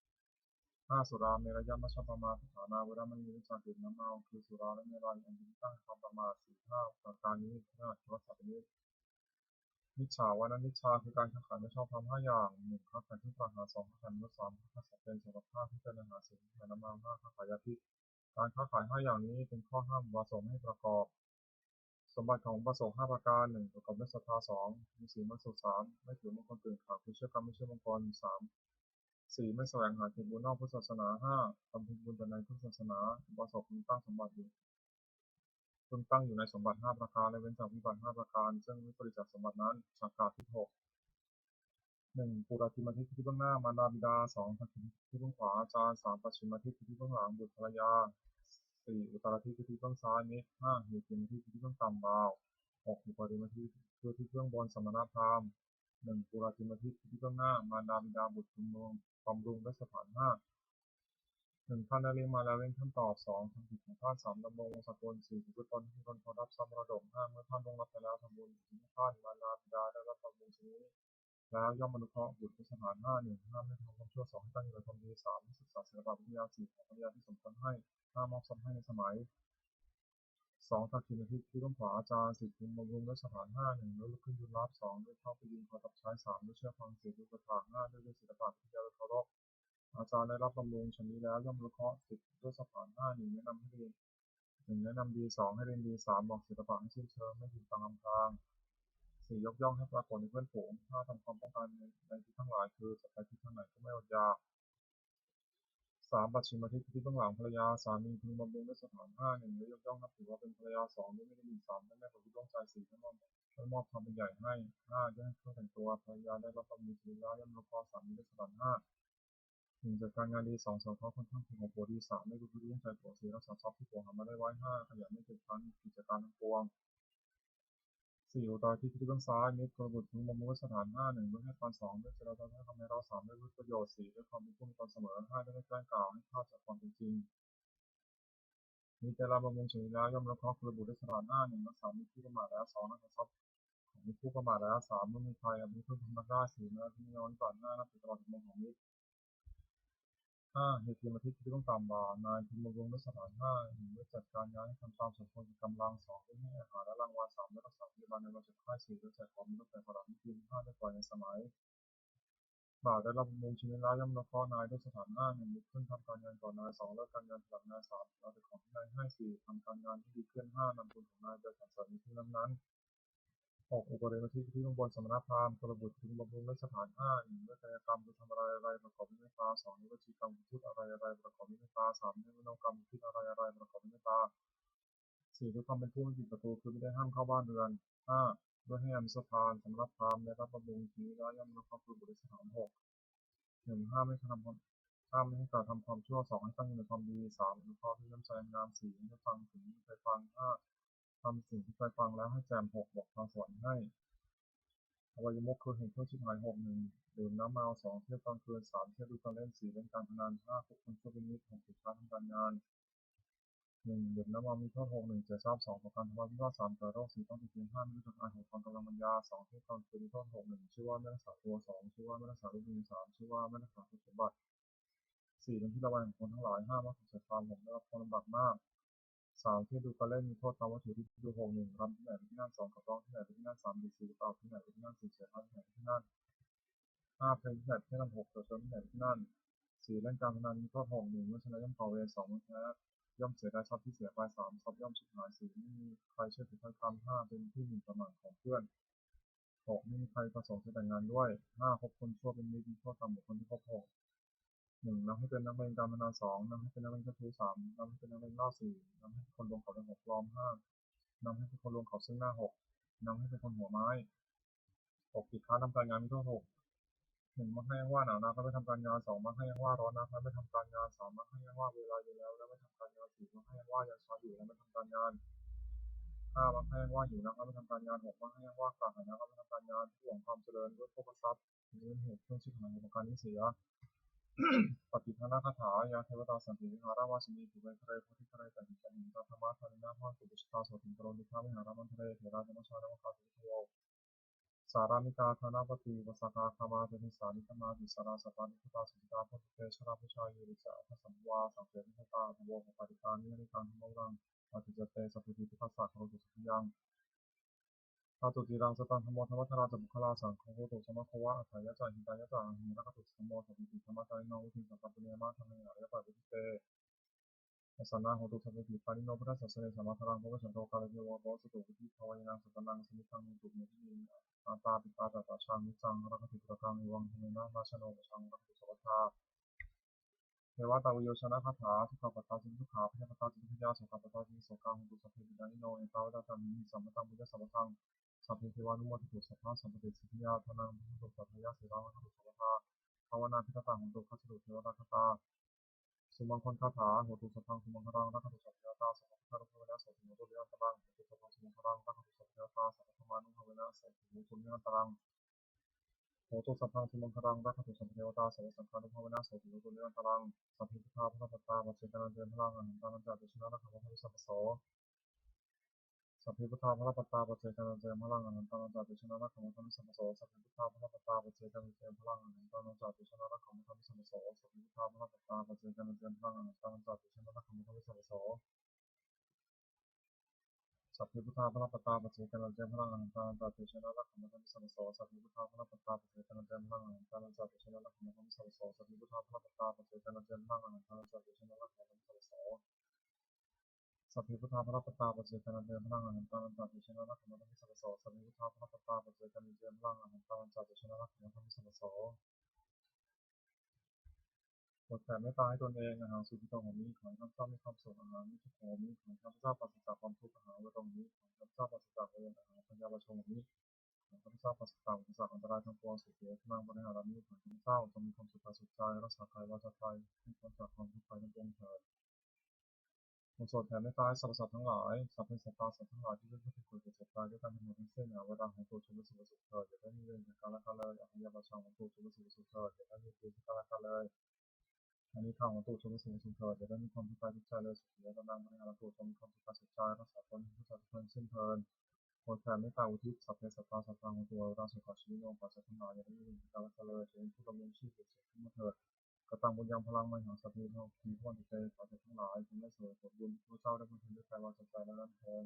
A: 5สุราเมรยมัชฌัปปมาสถานาเวรมณีเว้นจากดื่มน้ำเมาคือสุราและเมรัยอันเป็นตั้งความประมาท4 5ประการนี้เพื่อรักษาเป็นนิจมิจฉาวานิจฉาคือการค้าขายไม่ชอบทำ5อย่าง1ค้าขายที่ปราหา2ค้าขายมนุษย์3ค้าขายสัตว์เป็น2กับ5ที่เป็นอาหาร4ค้าขายน้ำมัน5ค้าขายยาพิษการค้าขาย5อย่างนี้เป็นข้อห้ามประสงค์ให้ประกอบ สมบัติของอุปสงค์5ประการ 1. ประกอบด้วยศรัทธา 2. มีศีลบริสุทธิ์ 3. ไม่ถือมงคลตื่นข่าวคือเชื่อกรรมไม่เชื่อมงคล 3. 4. ไม่แสวงหาเหตุบุญนอกพุทธศาสนา 5. ทำเพียงบุญแต่ในพุทธศาสนาอุปสงค์พึงตั้งอยู่ในสมบัติ5ประการและเว้นจากวิบัติ5ประการซึ่งวิปริตจากสมบัตินั้นฉักกะที่6 1. ปุราทิมทิที่เบื้องหน้ามารดาบิดา 2. ทักษิณที่เบื้องขวาอาจารย์ 3. ปัจฉิมทิที่เบื้องหลังบุตรภรรยา 4. อุตตรทิที่เบื้องซ้ายมิตร 5. เหตุทิที่เบื้องต่ำบ่าว 6. อุปริมทิคือที่เบื้องบนสมณพราหมณ์ 1. ปุราทิมทิที่เบื้องหน้ามารดาบิดาบุตรบำรุงด้วยสถาน 5. 1. ท่านได้เลี้ยงมาแล้วเว้นท่านตอบ 2. ทำผิดของท่าน 3. ดำรงวงศกุล 4. ถือตนที่ตนพอรับทรัพย์มรดก 5. เมื่อท่านล่วงลับไปแล้วทำบุญอุทิศให้ท่านมารดาบิดาได้รับบำรุงชนี้แล้วย่อมอนุเคราะห์บุตรในสถาน 5. 1. ห้ามไม่ทำความชั่ว 2. ให้ตั้งอยู่ในความดี 3. ให้ศึกษาศิลปวิทยา 4. ขอภรรยาที่สมควรให้ 5. มอบทรัพย์ให้ในสมัย 2. ทักษิณทิที่เบื้องขวาอาจารย์ 4. พึงบำรุงด้วยสถาน 5. 1. ด้วยลุกขึ้นยืนรับ 2. ด้วยเข้าไปยืนคอยรับใช้ 3. ด้วยเชื่อฟัง 4. ด้วยกระถาง 5. ด้วยศิลปวิทยาเคารพอาจารย์ได้รับบำรุงชนี้แล้วย่อมอนุเคราะห์ 10. ด้วยสถาน 5. 1. แนะนำให้เรียน 1. แนะนำดี 2. ให้เรียนดี 3. บอกศิลปะให้ชื่นเชิงไม่ผิดตามอำพราง 4. ยกย่องให้ปรากฏในเพื่อนฝูง 5. ทำความต้องการในที่ทั้งหลายคือจะไปที่ทางไหนก็ไม่อดอยาก 3. ปัจฉิมทิที่เบื้องหลังภรรยาสามีพึงบำรุงด้วยสถาน 5. 1. ยกย่องนับถือว่าเป็นภรรยา 2. ด้วยไม่ได้หมิ่น 3. ไม่ประพฤติร่วงใจ 4. ให้มอบความเป็นใหญ่ให้ 5. ด้วยให้เครื่องแต่งตัวภรรยาได้รับบำรุงชนี้แล้วย่อมอนุเคราะห์สามีด้วยสถาน 5. 1. จัดการงานดี 2. สอนเขาค่อนข้างถึงของผัวดี 3. ไม่ประพฤติร่วงใจผัว 4. รักษาทรัพย์ที่ผัวหามาได้ไว้ 5. ขยันไม่เกียจคร้านกิจการทั้งปวง 4. อุตตรที่เบื้องซ้ายมิตรกบุตรพึงบำรุงด้วยสถาน 5. 1. ด้วยให้พร 2. ด้วยเจริญให้คำให้เรา 3. ด้วยประโยชน์ 4. ด้วยความเป็นผู้มีตนเสมอ 5. ด้วยไม่แกล้งกล่าวให้พลาดจากความเป็นจริงมีแต่เราบำรุงชนีแล้วย่อมรับเคราะห์กบุตรด้วยสถาน 5. 1. รักษามิตรผู้ประมาทแล้ว 2. รักษาทรัพย์ของมิตรผู้ประมาทแล้ว 3. เมื่อมีภัยมิตรเพิ่มทำนักได้ 4. แม้ที่ย้อนก่อนหน้านับถือตลอดถึงมุมของมิตร 5. เหตุทิที่ต้องตามบานายพึงบำรุงด้วยสถาน 5. 1. ด้วยจัดการงานให้ทำตามสมควรกับกำลัง 2. ด้วยให้อาหารและรางวัล 3. ด้วยรักษาพยาบาลในวันเจ็บไข้ 4. ด้วยแจกของมีรถแต่ประดับนิพิน 5. ด้วยปล่อยในสมัยบ่าวได้รับบำรุงชนีแล้วย่อมรับเคราะห์นายด้วยสถาน 5. 1. ลุกขึ้นทำการงานก่อนนาย 2. เลิกการงานหลังนาย 3. เอาแต่ของที่นายให้ 4. ทำการงานที่ดีขึ้น 5. นำบุญของนายไปสรรเสริญในที่นั้นๆ 6. อุปริมทิที่เบื้องบนสมณพราหมณ์กบุตรพึงบำรุงด้วยสถาน 5. 1. ด้วยกายกรรมคือทำอะไรประกอบด้วยเมตตา 2. ด้วยวจีกรรมคือพูดอะไรประกอบด้วยเมตตา 3. ด้วยมโนกรรมคือคิดอะไรประกอบด้วยเมตตา 4. ด้วยความเป็นผู้ไม่ปิดประตูคือไม่ได้ห้ามเข้าบ้านเรือน 5. ด้วยให้อนุสทานสำหรับพราหมณ์และรับบำรุงชนีแล้วย่อมอนุเคราะห์บุตรด้วยสถาน 6. 1. ห้ามไม่ให้กระทำความชั่ว 2. ให้ตั้งอยู่ในความดี 3. อนุเคราะห์ด้วยน้ำใจงาม 4. ให้ฟังถึงที่เคยฟัง 5. ทำสิ่งที่เคยฟังแล้วให้แจม 6. บอกทางสวรรค์ให้อวัยมุขคือเหตุเครื่องชิบหาย 6. 1. ดื่มน้ำเมา 2. เที่ยวตอนคืน 3. เที่ยวดูการเล่น 4. เล่นการพนัน 5. พวกคนชั่วเป็นมิตร 6. ติดค้าทำการงาน 1. ดื่มน้ำเมามีโทษ 6. 1. เสียทรัพย์ 2. ประกันทะเลาะวิวาท 3. เกิดโรค 4. ต้องติดเตียง 5. ไม่รู้จักอาย 6. ความกำลังปัญญา 2. เที่ยวตอนคืนมีโทษ 6. 1. ชื่อว่าไม่รักษาตัว 2. ชื่อว่าไม่รักษาลูกมือ 3. ชื่อว่าไม่รักษาทรัพย์สมบัติ 4. เป็นที่ระแวงของคนทั้งหลาย 5. มักถูกใส่ความ 6. ได้รับความลำบากมาก 3. เที่ยวดูการเล่นมีโทษตามวัตถุที่ดู 6. 1. รำที่ไหนไปที่นั่น 2. ขับร้องที่ไหนไปที่นั่น 3. ดีด 4. เป่าที่ไหนไปที่นั่น 4. เสียท้ายที่ไหนไปที่นั่น 5. เพลงที่ไหนไปที่นั่น 6. เกิดชนที่ไหนไปที่นั่น 4. เล่นการพนันมีโทษ 6. 1. เมื่อชนะย่อมเป่าเวร 2. เมื่อแพ้ย่อมเสียได้ทรัพย์ที่เสียไป 3. ทรัพย์ย่อมชิบหาย 4. ไม่มีใครเชื่อถือถ้อยคำ 5. เป็นที่หมิ่นประมาทของเพื่อน 6. ไม่มีใครประสงค์จะแต่งงานด้วย 5. คบคนชั่วเป็นมิตรมีโทษตามบุคคลที่คบ 6. 1. นำให้เป็นนักเลงการพนัน 2. นำให้เป็นนักเลงเจ้าชู้ 3. นำให้เป็นนักเลงเหล้า 4. นำให้คนลวงเขาเป็นหกปลอม 5. นำให้เป็นคนลวงเขาซึ่งหน้า 6. นำให้เป็นคนหัวไม้ 6. ติดค้าทำการงานมีโทษ 6. 1. มักให้อ้างว่าหนาวนักและไม่ทำการงาน 2. มักให้อ้างว่าร้อนนักและไม่ทำการงาน 3. มักให้อ้างว่าเวลาเย็นแล้วและไม่ทำการงาน 4. มักให้อ้างว่ายังเช้าอยู่และไม่ทำการงาน 5. มักให้อ้างว่าหิวนักและไม่ทำการงาน 6. มักให้อ้างว่ากระหายนักและไม่ทำการงานผู้หวังความเจริญด้วยโภคทรัพย์นี้เป็นเหตุเครื่องชิบหายของการนี้เสีย ปฏิภาณคาถายาเทวตาสันติวิหาราวาสินีถูกใบทะเลโพธิทะเลแต่หินแต่หินตาธรรมะธานินาพ่อสุบุชตาโสติงกรณิธาวิหารามันทะเลเถราจมชาดมคาสุโธสารามิกาธนาปฏิวสกาคามาเป็นสานิธมาติสาราสปานิพุตาสุจิตาพุทธเตชราพุชายุริจาทัสสัมวาสังเกติพุตาทวโภปาติกานิยนิการธรรมรังอาติจเตสัพพิทุขัสสะโคตุสุขยังอาตุจิรังสตังธรรมโมธรรมธราจะบุคลาสังโฆโตุสมะโควะอัฏฐายะจาหิตายะจาหิรักตุสัมโมสัพพิติธรรมะจาริโนวิธิสัพพะปุเรมาธรรมะอริยปัจจิเต สันนาโหตุสัพเพปิปานิโนพุทธศาสนาสมาทารังพระวชันโตกาลเทวะโสตุวิธิภาวนาสัตนังสมิทังตุเมทิอาตาปิตาตตาชังนิจังรักขิตระกังวังเทนะราชโนปชังรักขุสวัฏฐาเทวตาวิโยชนะคาถาทุกขปตาจิทุกขาพยาปตาจิทุกยาโสกปตาจิโสกังโหตุสัพเพปิปานิโนเอตาวตาธรรมิสัมมตังพุทธสัพพังสัพเพเทวานุโมทิตุสัพพะสัพเพเตสิทธิยาธนังพุทธสัพพยาเสรารักขุสวัฏฐาภาวนาพิทัตังโหตุคัจจุเทวตาคตาสุมังคลคาถาโหตุสัพพังสุมังคลังรักขุสัพพยาตาสัพพะพุทธภาวนาโสติโหตุเรียนตรังโหตุสัพพังสุมังคลังรักขุสัพพยาตาสัพพะธรรมานุภาวนาโสติโหตุเรียนตรังโหตุสัพพังสุมังคลังรักขุสัพพยาตาสัพพะสังฆานุภาวนาโสติโหตุเรียนตรังสัพพิพุทธาพระปัตตาปัจเจกนันเจพลังอหันตานันจาตุชนะรักขะพุทธสัพพโสสัพพิพุทธาพระปัตตาปัจเจกนันเจพลังอหันตานันจาตุชนะรักขะพุทธสัพพโสสัพพิพุทธาพระปัตตาปัจเจกนันเจพลังอหันตานันจาตุชนะรักขะพุทธสัพพโสสัพพิพุทธาพระปัตตาปัจเจกนันเจพลังอหันตานันจาตุชนะรักขะพุทธสัพพโสสัพพิพุทธาพระปัตตาปัจเจกนันเจพลังอหันตานันจาตุชนะรักขะพุทธสัพพโสสัพพิพุทธาพระปัตตาปัจเจกนันเจพลังอหันตานันจาตุชนะรักขะพุทธสัพพโสสัพพิพุทธาพระปัตตาปัจเจกนันเจพลังอหันตานันจาตุชนะรักขะพุทธสัพพโสสัพพิพุทธาพระปัตตาปัจเจกนันเจพลังอหันตานันจาตุชนะรักขะพุทธสัพพโสสัพพิพุทธาพระปัตตาปัจเจกนันเจพลังอหันตานันจาตุชนะรักขะพุทธสัพพโสบทแผ่เมตตาให้ตนเองอาหารสุขิโตโหมิขอให้ข้าพเจ้ามีความสุขอาหารมิทุกโหมิขอให้ข้าพเจ้าปราศจากความทุกข์อาหารเวทโหมิขอให้ข้าพเจ้าปราศจากเวรอาหารปัญญาประชงโหมิขอให้ข้าพเจ้าปราศจากอุปสรรคอันตรายทั้งปวงสุขเดชนางบริหารนี้ขอให้ข้าพเจ้าจงมีความสุขกายสุขใจรักษากายวาจาใจให้พ้นจากความทุกข์ภัยทั้งปวงเถิดบทสวดแผ่เมตตาให้สรรพสัตว์ทั้งหลายสัพเพสัตตาสัตว์ทั้งหลายที่ได้พูดถึงเกิดเจ็บตายด้วยกันทั้งหมดทั้งสิ้นเวลาของตัวชนสุขสุขเถิดอย่าได้มีเวรจากกันและกันเลยอภัยประชาของตัวชนสุขสุขเถิดอย่าได้มีเวรจากกันและกันเลยอันนี้ทางของตัวชนสุขสุขเถิดอย่าได้มีความทุกข์กายทุกใจเลยสุขีและนางบริหารตัวชนมีความสุขกายสุขใจรักษาตนผู้ชายทุกคนสิ้นเทินโปรดแผ่เมตตาอุทิศสัพเพสัตตาสัตว์ของตัวเราสุขชีวิตองค์ปัจจัยทั้งหลายอย่าได้มีเวรจากกันและกันเลยจงผู้ดำรงชีพเกิดขึ้นมาเถิดกตังบุญยังพลังมหาสัพเพโลกีพรติเตปัจจัยทั้งหลายจงได้เสวยผลบุญพระเจ้าได้บำเพ็ญด้วยกายวาจาใจและร่างกาย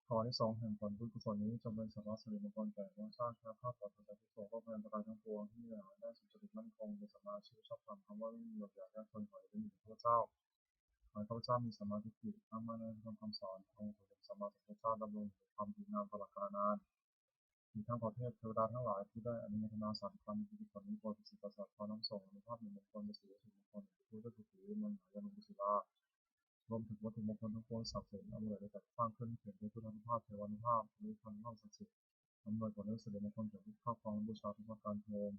A: ขอที่สองแห่งผลบุญกุศลนี้จงเป็นสาระสิริมงคลแก่ดวงชาติข้าพเจ้าปลอดภัยจากทุกโศกโรคภัยอันตรายทั้งปวงที่มีหาได้สุจริตมั่นคงเป็นสมาชีพชอบธรรมคำว่าไม่มีหยดหยาดยากจนขอให้เป็นหนึ่งข้าพเจ้าขอให้ข้าพเจ้ามีสมาธิจิตตั้งมั่นในคำสอนขององค์สมเด็จสัมมาสัมพุทธเจ้าดำรงอยู่ความดีงามตลอดกาลนานมีทั้งประเทศเทวดาทั้งหลายที่ได้อนุโมทนาสาธุการในกุศลนี้โปรดสิทธิ์ประสาทขอน้ำส่งอนุภาพในมงคลในสิริมงคลผู้ได้ถูกถือมันหายานุกุศลารวมถึงวัตถุมงคลทั้งปวงสับสนอำนวยได้จัดสร้างขึ้นเกิดในพุทธานุภาพเทวานุภาพมีพันธุ์ศักดิ์สิทธิ์อำนวยผลในสิริมงคลแก่ผู้เข้าครองบูชาทุกประการเทอญ